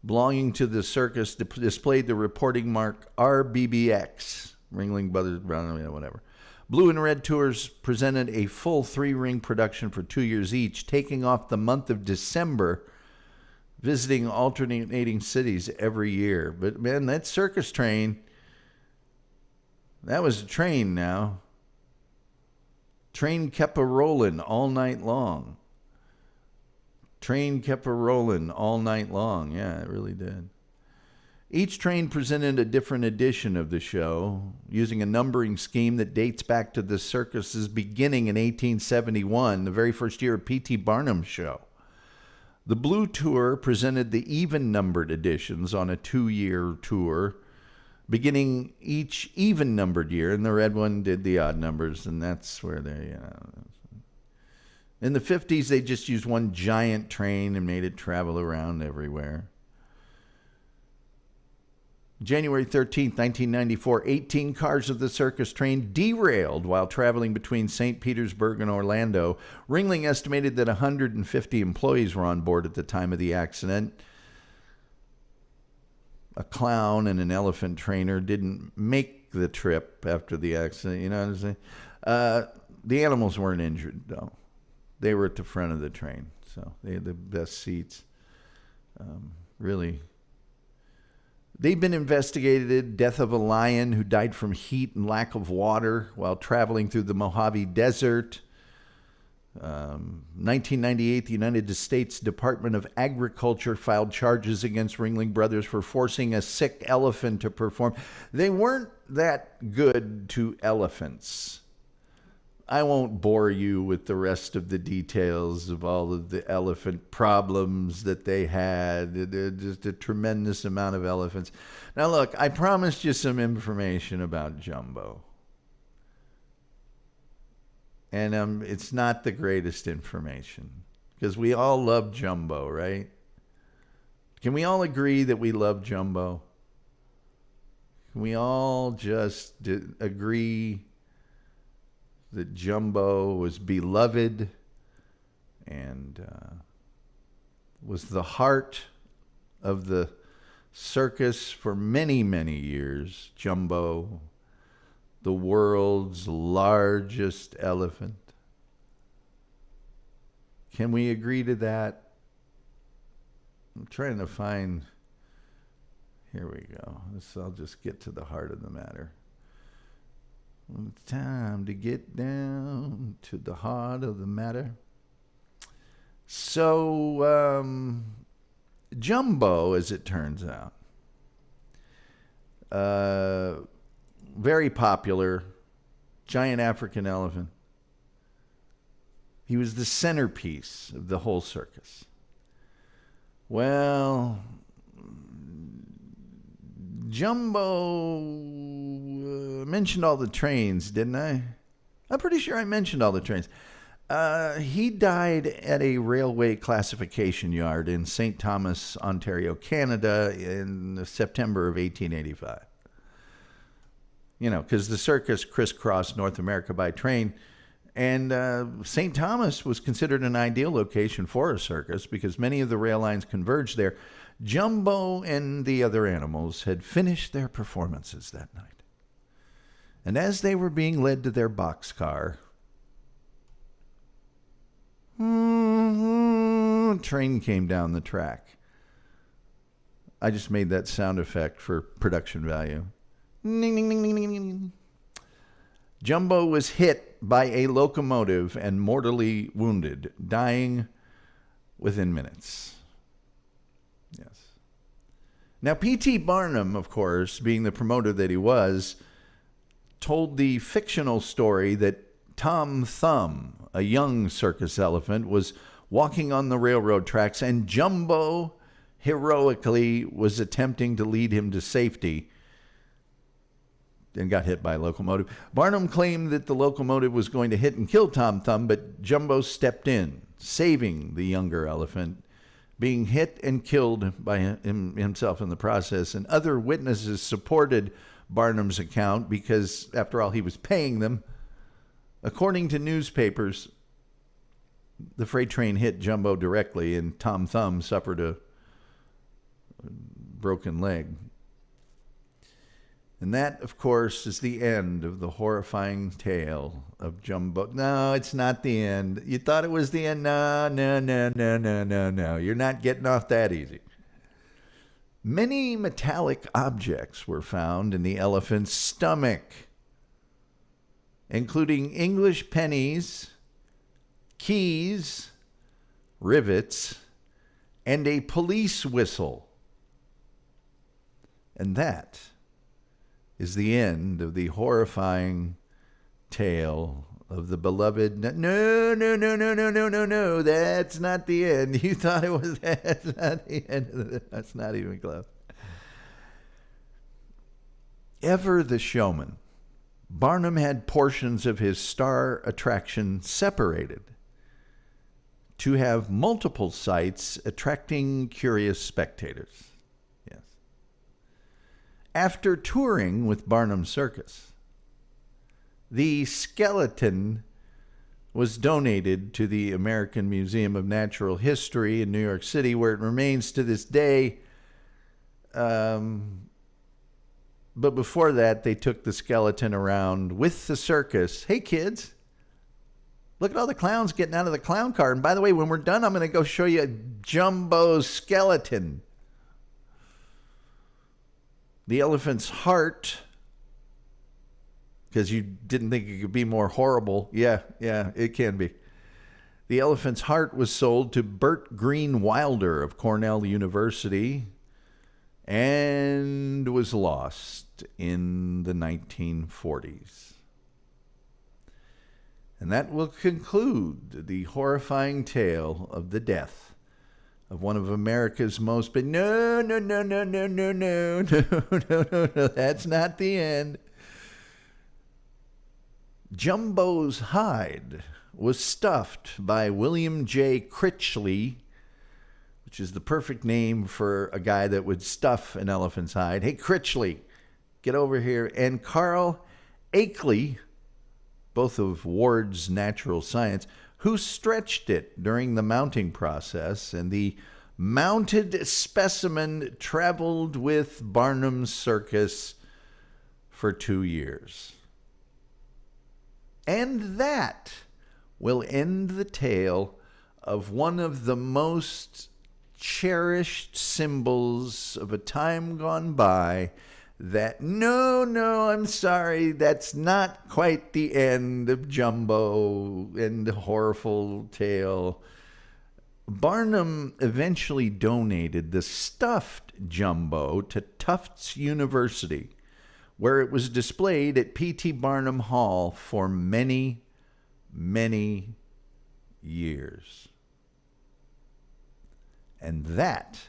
[SPEAKER 1] belonging to the circus displayed the reporting mark RBBX, Ringling Brothers, whatever. Blue and Red Tours presented a full 3-ring production for 2 years each, taking off the month of December, visiting alternating cities every year. But man, that circus train, that was a train now. Train kept a-rolling all night long. Train kept a-rolling all night long. Yeah, it really did. Each train presented a different edition of the show, using a numbering scheme that dates back to the circus's beginning in 1871, the very first year of P.T. Barnum's show. The Blue Tour presented the even-numbered editions on a 2-year tour, beginning each even-numbered year, and the Red one did the odd numbers, and that's where they... In the 50s, they just used one giant train and made it travel around everywhere. January 13th, 1994, 18 cars of the circus train derailed while traveling between St. Petersburg and Orlando. Ringling estimated that 150 employees were on board at the time of the accident. A clown and an elephant trainer didn't make the trip after the accident, you know what I'm saying? The animals weren't injured, though. They were at the front of the train, so they had the best seats. Really. They've been investigated. Death of a lion who died from heat and lack of water while traveling through the Mojave Desert. 1998, the United States Department of Agriculture filed charges against Ringling Brothers for forcing a sick elephant to perform. They weren't that good to elephants. I won't bore you with the rest of the details of all of the elephant problems that they had. Just a tremendous amount of elephants. Now, look, I promised you some information about Jumbo. And it's not the greatest information, because we all love Jumbo, right? Can we all agree that we love Jumbo? Can we all just agree that Jumbo was beloved and was the heart of the circus for many, many years? Jumbo, the world's largest elephant. Can we agree to that? I'm trying to find... Here we go. I'll just get to the heart of the matter. It's time to get down to the heart of the matter. So, Jumbo, as it turns out, very popular, giant African elephant. He was the centerpiece of the whole circus. Well, Jumbo mentioned all the trains, didn't I? I'm pretty sure I mentioned all the trains. He died at a railway classification yard in St. Thomas, Ontario, Canada in September of 1885. You know, because the circus crisscrossed North America by train. And St. Thomas was considered an ideal location for a circus because many of the rail lines converged there. Jumbo and the other animals had finished their performances that night. And as they were being led to their boxcar, train came down the track. I just made that sound effect for production value. Ding, ding, ding, ding, ding, ding. Jumbo was hit by a locomotive and mortally wounded, dying within minutes. Yes. Now, P.T. Barnum, of course, being the promoter that he was, told the fictional story that Tom Thumb, a young circus elephant, was walking on the railroad tracks and Jumbo heroically was attempting to lead him to safety and got hit by a locomotive. Barnum claimed that the locomotive was going to hit and kill Tom Thumb, but Jumbo stepped in, saving the younger elephant, being hit and killed by himself in the process. And other witnesses supported Barnum's account because, after all, he was paying them According to newspapers, the freight train hit Jumbo directly, and Tom Thumb suffered a broken leg. And that, of course, is the end of the horrifying tale of Jumbo. No, it's not the end. You thought it was the end? No. You're not getting off that easy. Many metallic objects were found in the elephant's stomach, including English pennies, keys, rivets, and a police whistle. And that is the end of the horrifying tale of the beloved. No. That's not the end. You thought it was. That's not the end. That's not even close. Ever the showman, Barnum had portions of his star attraction separated to have multiple sites attracting curious spectators. Yes. After touring with Barnum Circus, the skeleton was donated to the American Museum of Natural History in New York City, where it remains to this day. But before that, they took the skeleton around with the circus. Hey, kids, look at all the clowns getting out of the clown car. And by the way, when we're done, I'm going to go show you Jumbo's skeleton. The elephant's heart, because you didn't think it could be more horrible. Yeah, it can be. The elephant's heart was sold to Bert Green Wilder of Cornell University and was lost in the 1940s. And that will conclude the horrifying tale of the death of one of America's most... No, that's not the end. Jumbo's hide was stuffed by William J. Critchley, which is the perfect name for a guy that would stuff an elephant's hide. Hey, Critchley, get over here. And Carl Akeley, both of Ward's Natural Science, who stretched it during the mounting process, and the mounted specimen traveled with Barnum Circus for 2 years. And that will end the tale of one of the most cherished symbols of a time gone by. That no, I'm sorry, that's not quite the end of Jumbo and the horrible tale. Barnum eventually donated the stuffed Jumbo to Tufts University, where it was displayed at P.T. Barnum Hall for many, many years. And that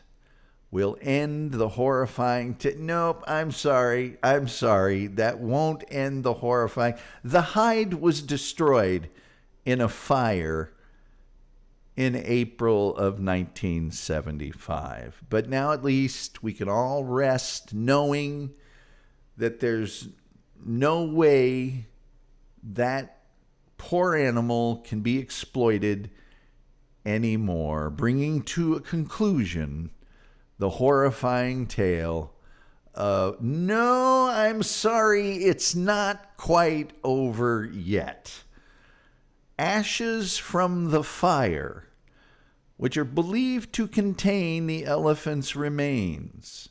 [SPEAKER 1] will end the horrifying... Nope, I'm sorry. That won't end the horrifying... The hide was destroyed in a fire in April of 1975. But now at least we can all rest knowing that there's no way that poor animal can be exploited anymore, bringing to a conclusion the horrifying tale of, no, I'm sorry, it's not quite over yet. Ashes from the fire, which are believed to contain the elephant's remains,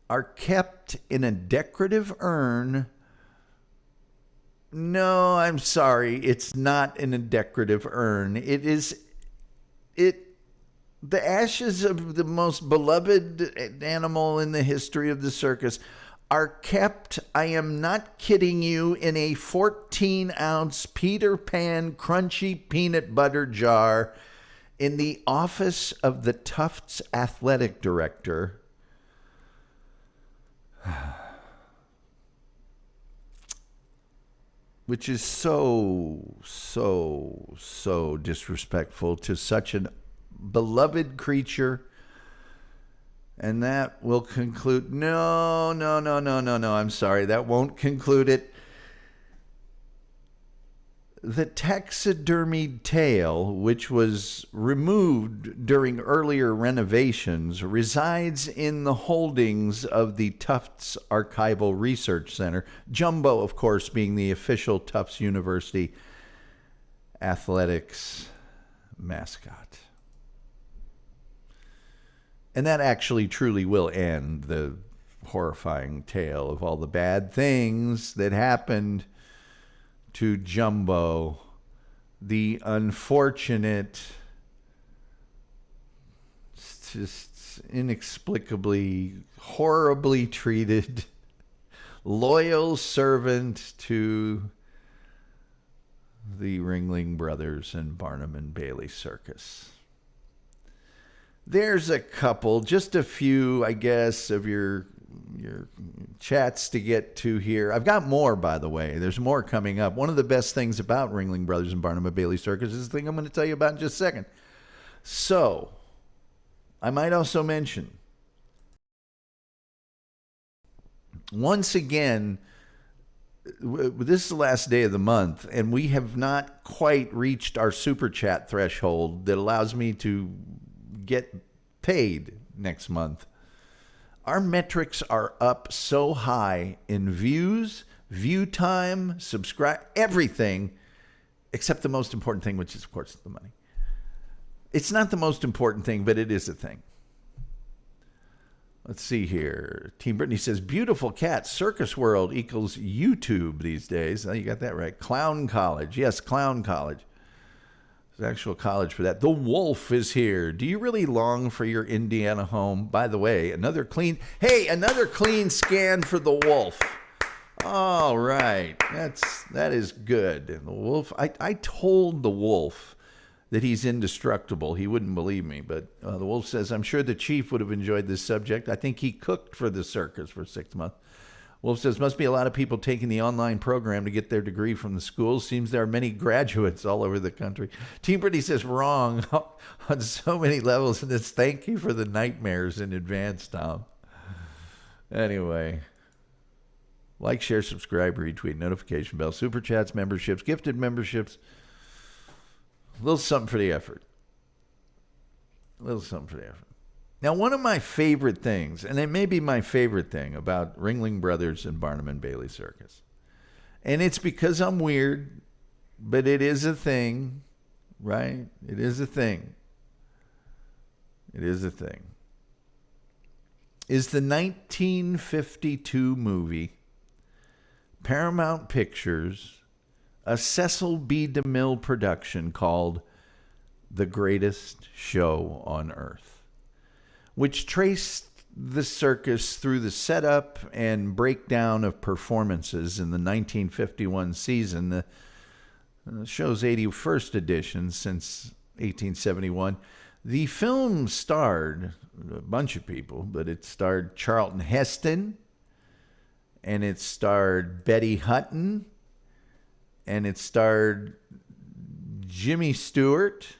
[SPEAKER 1] are kept in a decorative urn. No, I'm sorry, it's not in a decorative urn. The ashes of the most beloved animal in the history of the circus are kept, I am not kidding you, in a 14-ounce Peter Pan crunchy peanut butter jar in the office of the Tufts athletic director. Which is so disrespectful to such an beloved creature. And that will conclude... No, I'm sorry. That won't conclude it. The taxidermied tail, which was removed during earlier renovations, resides in the holdings of the Tufts Archival Research Center. Jumbo, of course, being the official Tufts University athletics mascot. And that actually truly will end the horrifying tale of all the bad things that happened to Jumbo, the unfortunate, just inexplicably, horribly treated, loyal servant to the Ringling Brothers and Barnum and Bailey Circus. There's a couple, just a few, I guess, of your chats to get to here. I've got more, by the way. There's more coming up. One of the best things about Ringling Brothers and Barnum and Bailey Circus is the thing I'm going to tell you about in just a second. So, I might also mention, once again, this is the last day of the month, and we have not quite reached our super chat threshold that allows me to get paid next month. Our metrics are up so high in views, view time, subscribe, everything, except the most important thing, which is, of course, the money. It's not the most important thing, but it is a thing. Let's see here. Team Brittany says, beautiful cat, Circus World equals YouTube these days. Oh, you got that right. Clown College. Yes, Clown College. There's actual college for that. The Wolf is here. Do you really long for your Indiana home? By the way, another clean scan for the Wolf. All right. That is good. And the Wolf, I told the Wolf that he's indestructible. He wouldn't believe me, but the Wolf says, I'm sure the chief would have enjoyed this subject. I think he cooked for the circus for 6 months. Wolf says, must be a lot of people taking the online program to get their degree from the school. Seems there are many graduates all over the country. Team Brittany says, wrong on so many levels. And it's thank you for the nightmares in advance, Tom. Anyway, like, share, subscribe, retweet, notification bell, super chats, memberships, gifted memberships. A little something for the effort. Now, one of my favorite things, and it may be my favorite thing about Ringling Brothers and Barnum and Bailey Circus, and it's because I'm weird, but it is a thing, right? It is a thing. Is the 1952 movie Paramount Pictures, a Cecil B. DeMille production called The Greatest Show on Earth, which traced the circus through the setup and breakdown of performances in the 1951 season, the show's 81st edition since 1871. The film starred a bunch of people, but it starred Charlton Heston, and it starred Betty Hutton, and it starred Jimmy Stewart,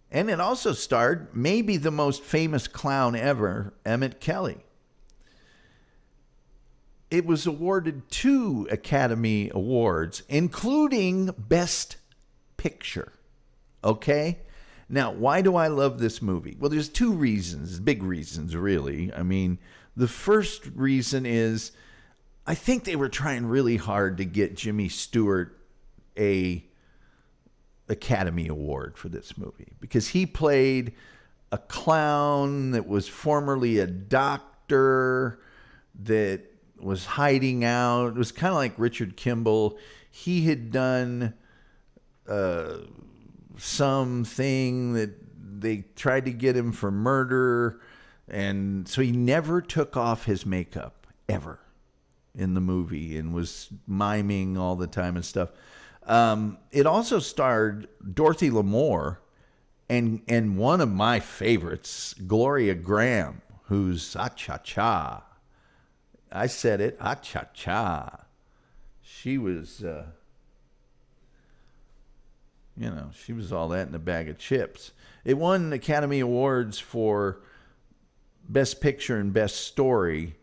[SPEAKER 1] and it also starred maybe the most famous clown ever, Emmett Kelly. It was awarded 2 Academy Awards, including Best Picture. Okay? Now, why do I love this movie? Well, there's 2 reasons, big reasons, really. I mean, the first reason is I think they were trying really hard to get Jimmy Stewart a Academy Award for this movie because he played a clown that was formerly a doctor that was hiding out. It was kind of like Richard Kimball. He had done something that they tried to get him for murder, and so he never took off his makeup ever in the movie and was miming all the time and stuff. It also starred Dorothy Lamour and one of my favorites, Gloria Graham, who's ah-cha-cha. I said it, ah-cha-cha. She was, she was all that in a bag of chips. It won Academy Awards for Best Picture and Best Story.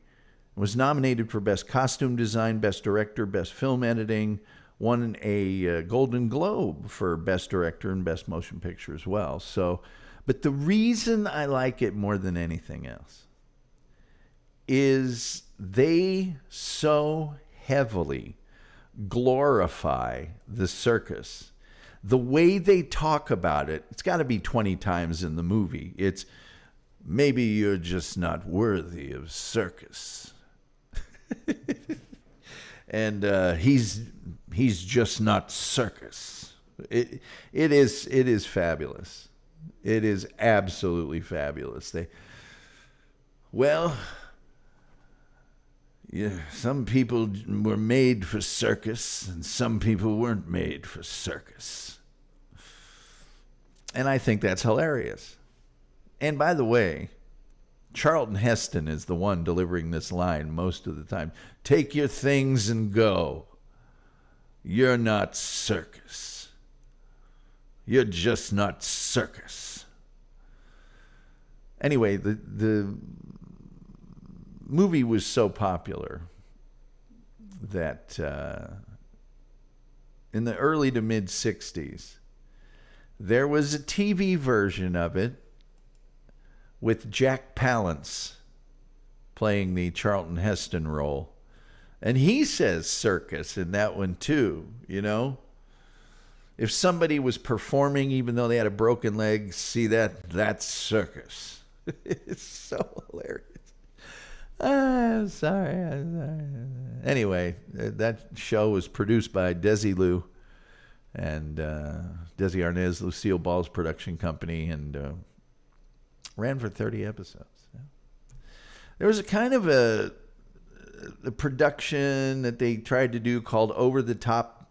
[SPEAKER 1] It was nominated for Best Costume Design, Best Director, Best Film Editing, won a Golden Globe for Best Director and Best Motion Picture as well. So, but the reason I like it more than anything else is they so heavily glorify the circus. The way they talk about it, it's got to be 20 times in the movie. It's, maybe you're just not worthy of circus. And he's just not circus. It is fabulous. It is absolutely fabulous. Some people were made for circus, and some people weren't made for circus. And I think that's hilarious. And by the way, Charlton Heston is the one delivering this line most of the time. Take your things and go. You're not circus. You're just not circus. Anyway, the movie was so popular that in the early to mid 60s, there was a TV version of it with Jack Palance playing the Charlton Heston role. And he says circus in that one too, you know? If somebody was performing even though they had a broken leg, see that's circus. It's so hilarious. I'm sorry. Anyway, that show was produced by Desilu and Desi Arnaz, Lucille Ball's production company, and ran for 30 episodes. Yeah. There was a kind of a production that they tried to do called Over the Top,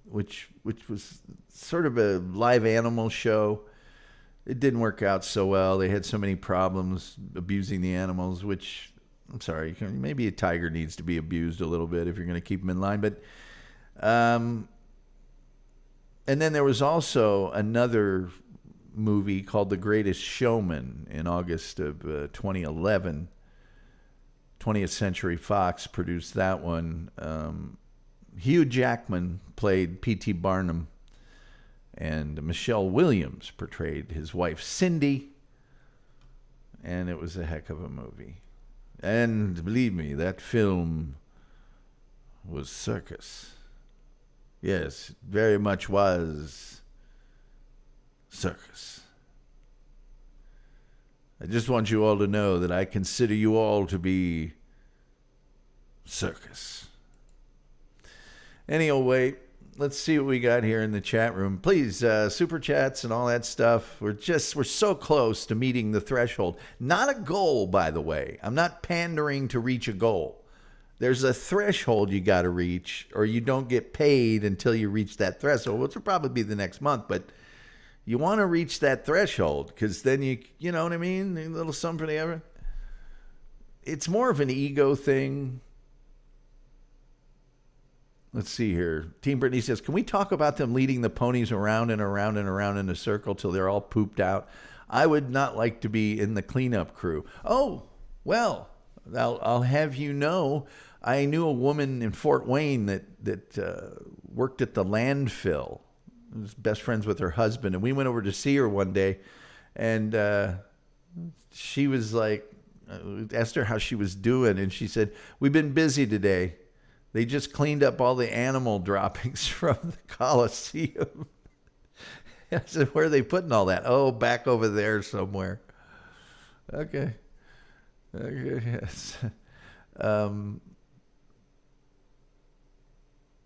[SPEAKER 1] which was sort of a live animal show. It didn't work out so well. They had so many problems abusing the animals, which, I'm sorry, maybe a tiger needs to be abused a little bit if you're going to keep him in line. But, and then there was also another movie called The Greatest Showman in August of 2011. 20th Century Fox produced that one. Hugh Jackman played P.T. Barnum, and Michelle Williams portrayed his wife Cindy, and it was a heck of a movie. And believe me, that film was circus. Yes, very much was circus. I just want you all to know that I consider you all to be circus. Anyway, let's see what we got here in the chat room. Please, super chats and all that stuff. We're so close to meeting the threshold. Not a goal, by the way. I'm not pandering to reach a goal. There's a threshold you got to reach, or you don't get paid until you reach that threshold, which will probably be the next month. But you want to reach that threshold, because then you know what I mean? A little something for the other. It's more of an ego thing. Let's see here. Team Brittany says, can we talk about them leading the ponies around and around and around in a circle till they're all pooped out? I would not like to be in the cleanup crew. Oh, well, I'll have you know, I knew a woman in Fort Wayne that worked at the landfill. I was best friends with her husband, and we went over to see her one day, and she was like, asked her how she was doing, and she said, we've been busy today. They just cleaned up all the animal droppings from the Coliseum. I said, where are they putting all that? Oh, back over there somewhere. Okay, yes.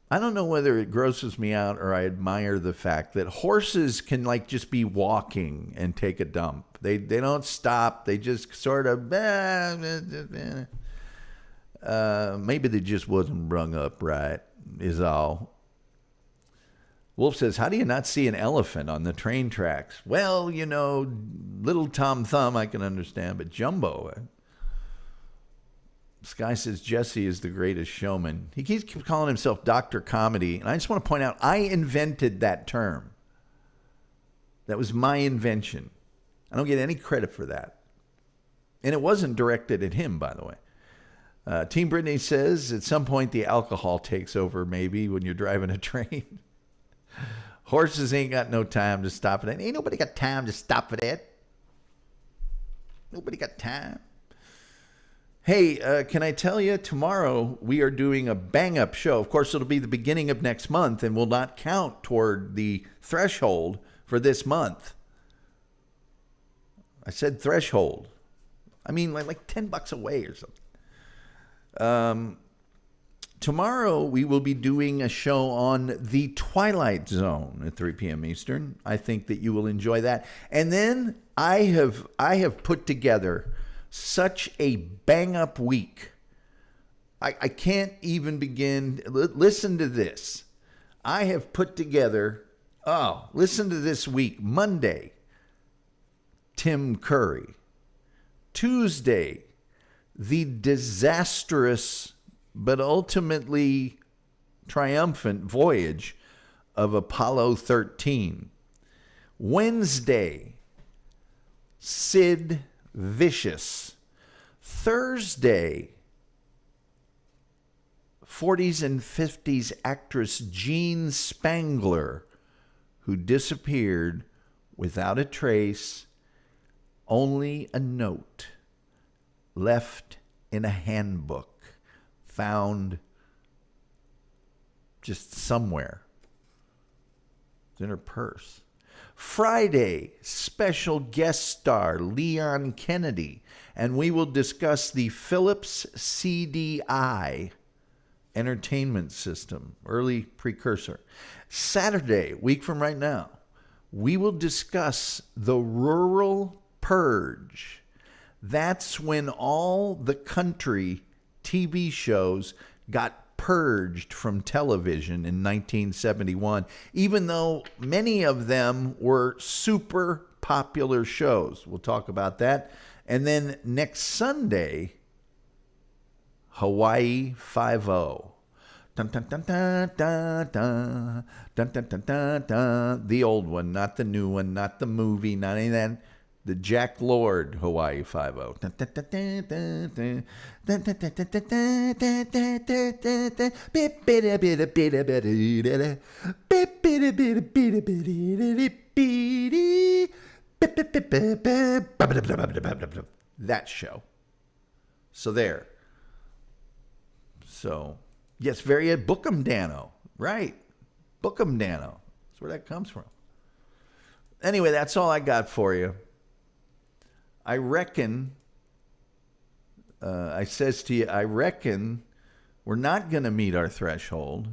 [SPEAKER 1] I don't know whether it grosses me out or I admire the fact that horses can like just be walking and take a dump. They don't stop. They just sort of, maybe they just wasn't brung up right, is all. Wolf says, how do you not see an elephant on the train tracks? Well, you know, little Tom Thumb I can understand, but Jumbo. This guy says Jesse is the greatest showman. He keeps calling himself Dr. Comedy. And I just want to point out, I invented that term. That was my invention. I don't get any credit for that. And it wasn't directed at him, by the way. Team Brittany says at some point the alcohol takes over, maybe when you're driving a train. Horses ain't got no time to stop for that. Ain't nobody got time to stop for that. Nobody got time. Hey, can I tell you, tomorrow we are doing a bang-up show. Of course, it'll be the beginning of next month and will not count toward the threshold for this month. I said threshold. I mean, like $10 away or something. Tomorrow we will be doing a show on the Twilight Zone at 3 p.m. Eastern. I think that you will enjoy that. And then I have put together such a bang-up week. I can't even begin. Listen to this. I have put together, listen to this week. Monday, Tim Curry. Tuesday, the disastrous but ultimately triumphant voyage of Apollo 13. Wednesday, Sid Vicious. Thursday, 40s and 50s actress Jean Spangler, who disappeared without a trace, only a note left in a handbook found just somewhere. It's in her purse. Friday, special guest star Leon Kennedy, and we will discuss the Philips CDI entertainment system, early precursor. Saturday, week from right now, we will discuss the rural purge. That's when all the country TV shows got purged from television in 1971, even though many of them were super popular shows. We'll talk about that. And then next Sunday, Hawaii Five-0. Dun, dun, dun, dun, dun, dun, dun, dun, dun, dun, dun. The old one, not the new one, not the movie, not any of that. The Jack Lord Hawaii Five-0. That show. So there. So, yes, Book 'em Dano. Right. Book 'em Dano. That's where that comes from. Anyway, that's all I got for you. I reckon, I says to you, I reckon we're not going to meet our threshold,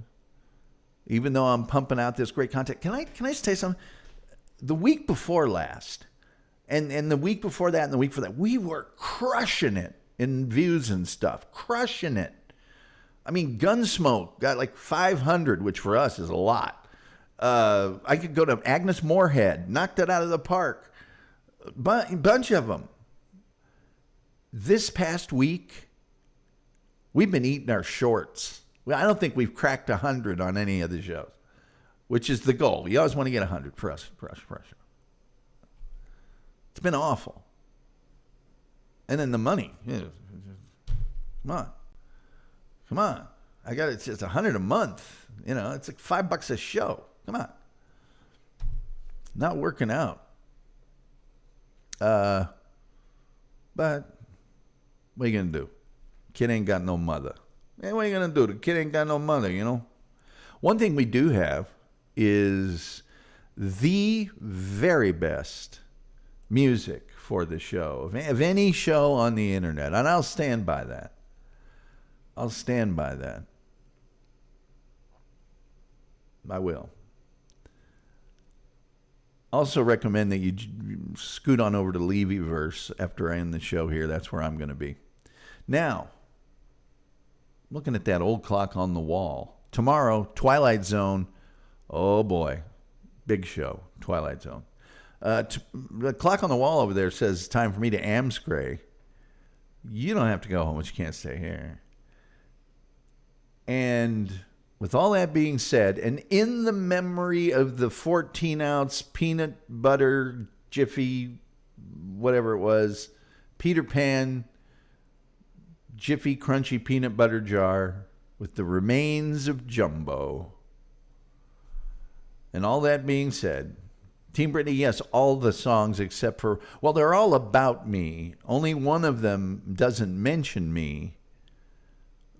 [SPEAKER 1] even though I'm pumping out this great content. Can I just tell you something? The week before last, and the week before that, and the week before that, we were crushing it in views and stuff, crushing it. I mean, Gunsmoke got like 500, which for us is a lot. I could go to Agnes Moorehead, knocked it out of the park. Bunch of them. This past week, we've been eating our shorts. Well, I don't think we've cracked 100 on any of the shows, which is the goal. You always want to get 100 for us. It's been awful. And then the money. Come on. I got it's 100 a month. You know, it's like $5 a show. Come on. Not working out. But what are you going to do? Kid ain't got no mother. Hey, what are you going to do? The kid ain't got no mother, you know? One thing we do have is the very best music for the show, of any show on the internet. And I'll stand by that. I will. Also recommend that you scoot on over to Levyverse after I end the show here. That's where I'm going to be. Now, looking at that old clock on the wall. Tomorrow, Twilight Zone. Oh, boy. Big show, Twilight Zone. The clock on the wall over there says it's time for me to Amscray. You don't have to go home, but you can't stay here. And with all that being said, and in the memory of the 14-ounce peanut butter Jiffy, whatever it was, Peter Pan, Jiffy Crunchy Peanut Butter Jar with the remains of Jumbo. And all that being said, Team Brittany, yes, all the songs except for, well, they're all about me. Only one of them doesn't mention me,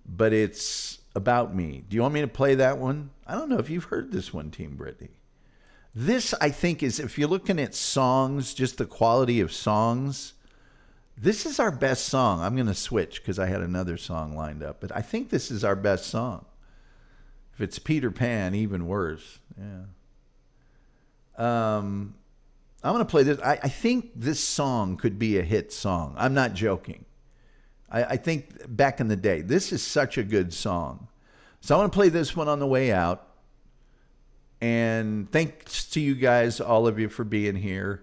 [SPEAKER 1] but it's about me. Do you want me to play that one? I don't know if you've heard this one, Team Brittany. This, I think, is, if you're looking at songs, just the quality of songs, this is our best song. I'm going to switch because I had another song lined up, but I think this is our best song. If it's Peter Pan, even worse. Yeah. I'm going to play this. I think this song could be a hit song. I'm not joking. I think back in the day, this is such a good song. So I want to play this one on the way out. And thanks to you guys, all of you, for being here.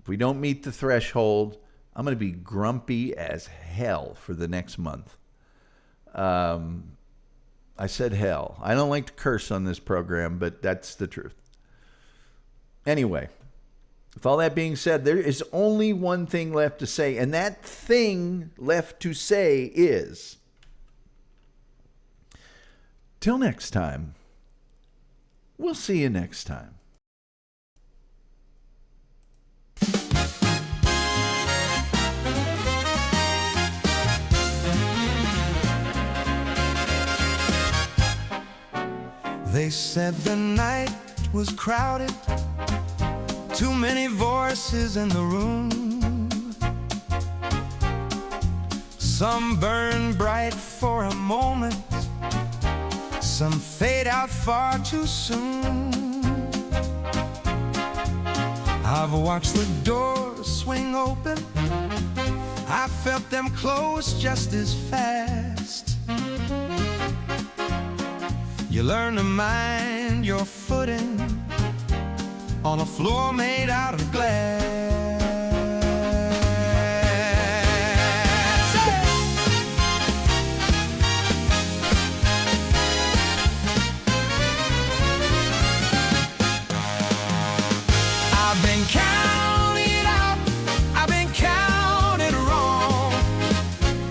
[SPEAKER 1] If we don't meet the threshold, I'm going to be grumpy as hell for the next month. I said hell. I don't like to curse on this program, but that's the truth. Anyway, with all that being said, there is only one thing left to say, and that thing left to say is, till next time, we'll see you next time.
[SPEAKER 2] They said the night was crowded, too many voices in the room. Some burn bright for a moment, some fade out far too soon. I've watched the doors swing open, I felt them close just as fast. You learn to mind your footing on a floor made out of glass. I've been counted out, I've been counted wrong.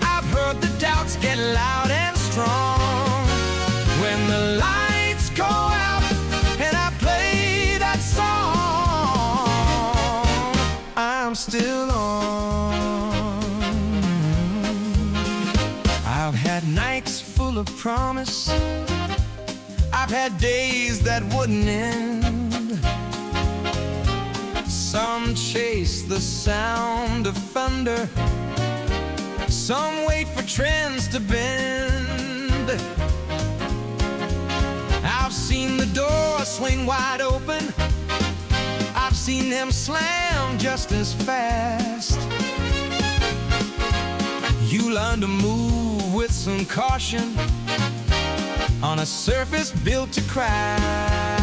[SPEAKER 2] I've heard the doubts get loud and strong. When the lights go out and I play that song, I'm still on. I've had nights full of promise, I've had days that wouldn't end. Some chase the sound of thunder, some wait for trends to bend. I've seen the door swing wide open, I've seen them slam just as fast. You learn to move with some caution on a surface built to crash.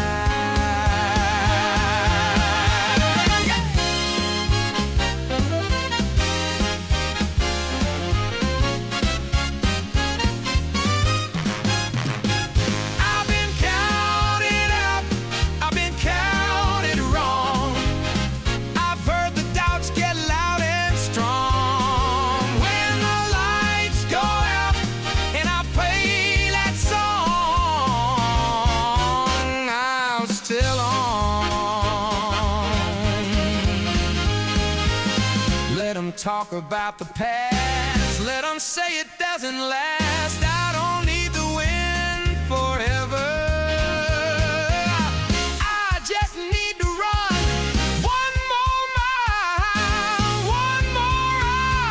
[SPEAKER 2] Talk about the past, let them say it doesn't last. I don't need the wind forever, I just need to run one more mile, one more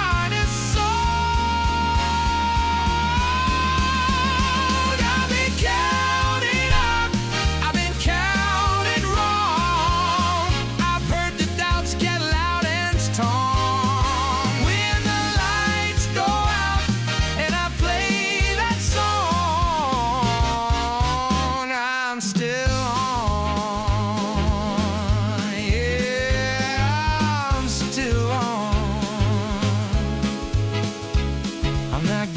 [SPEAKER 2] honest song. I've been counted up, I've been counted wrong. I've heard the doubts get loud and strong. I'm not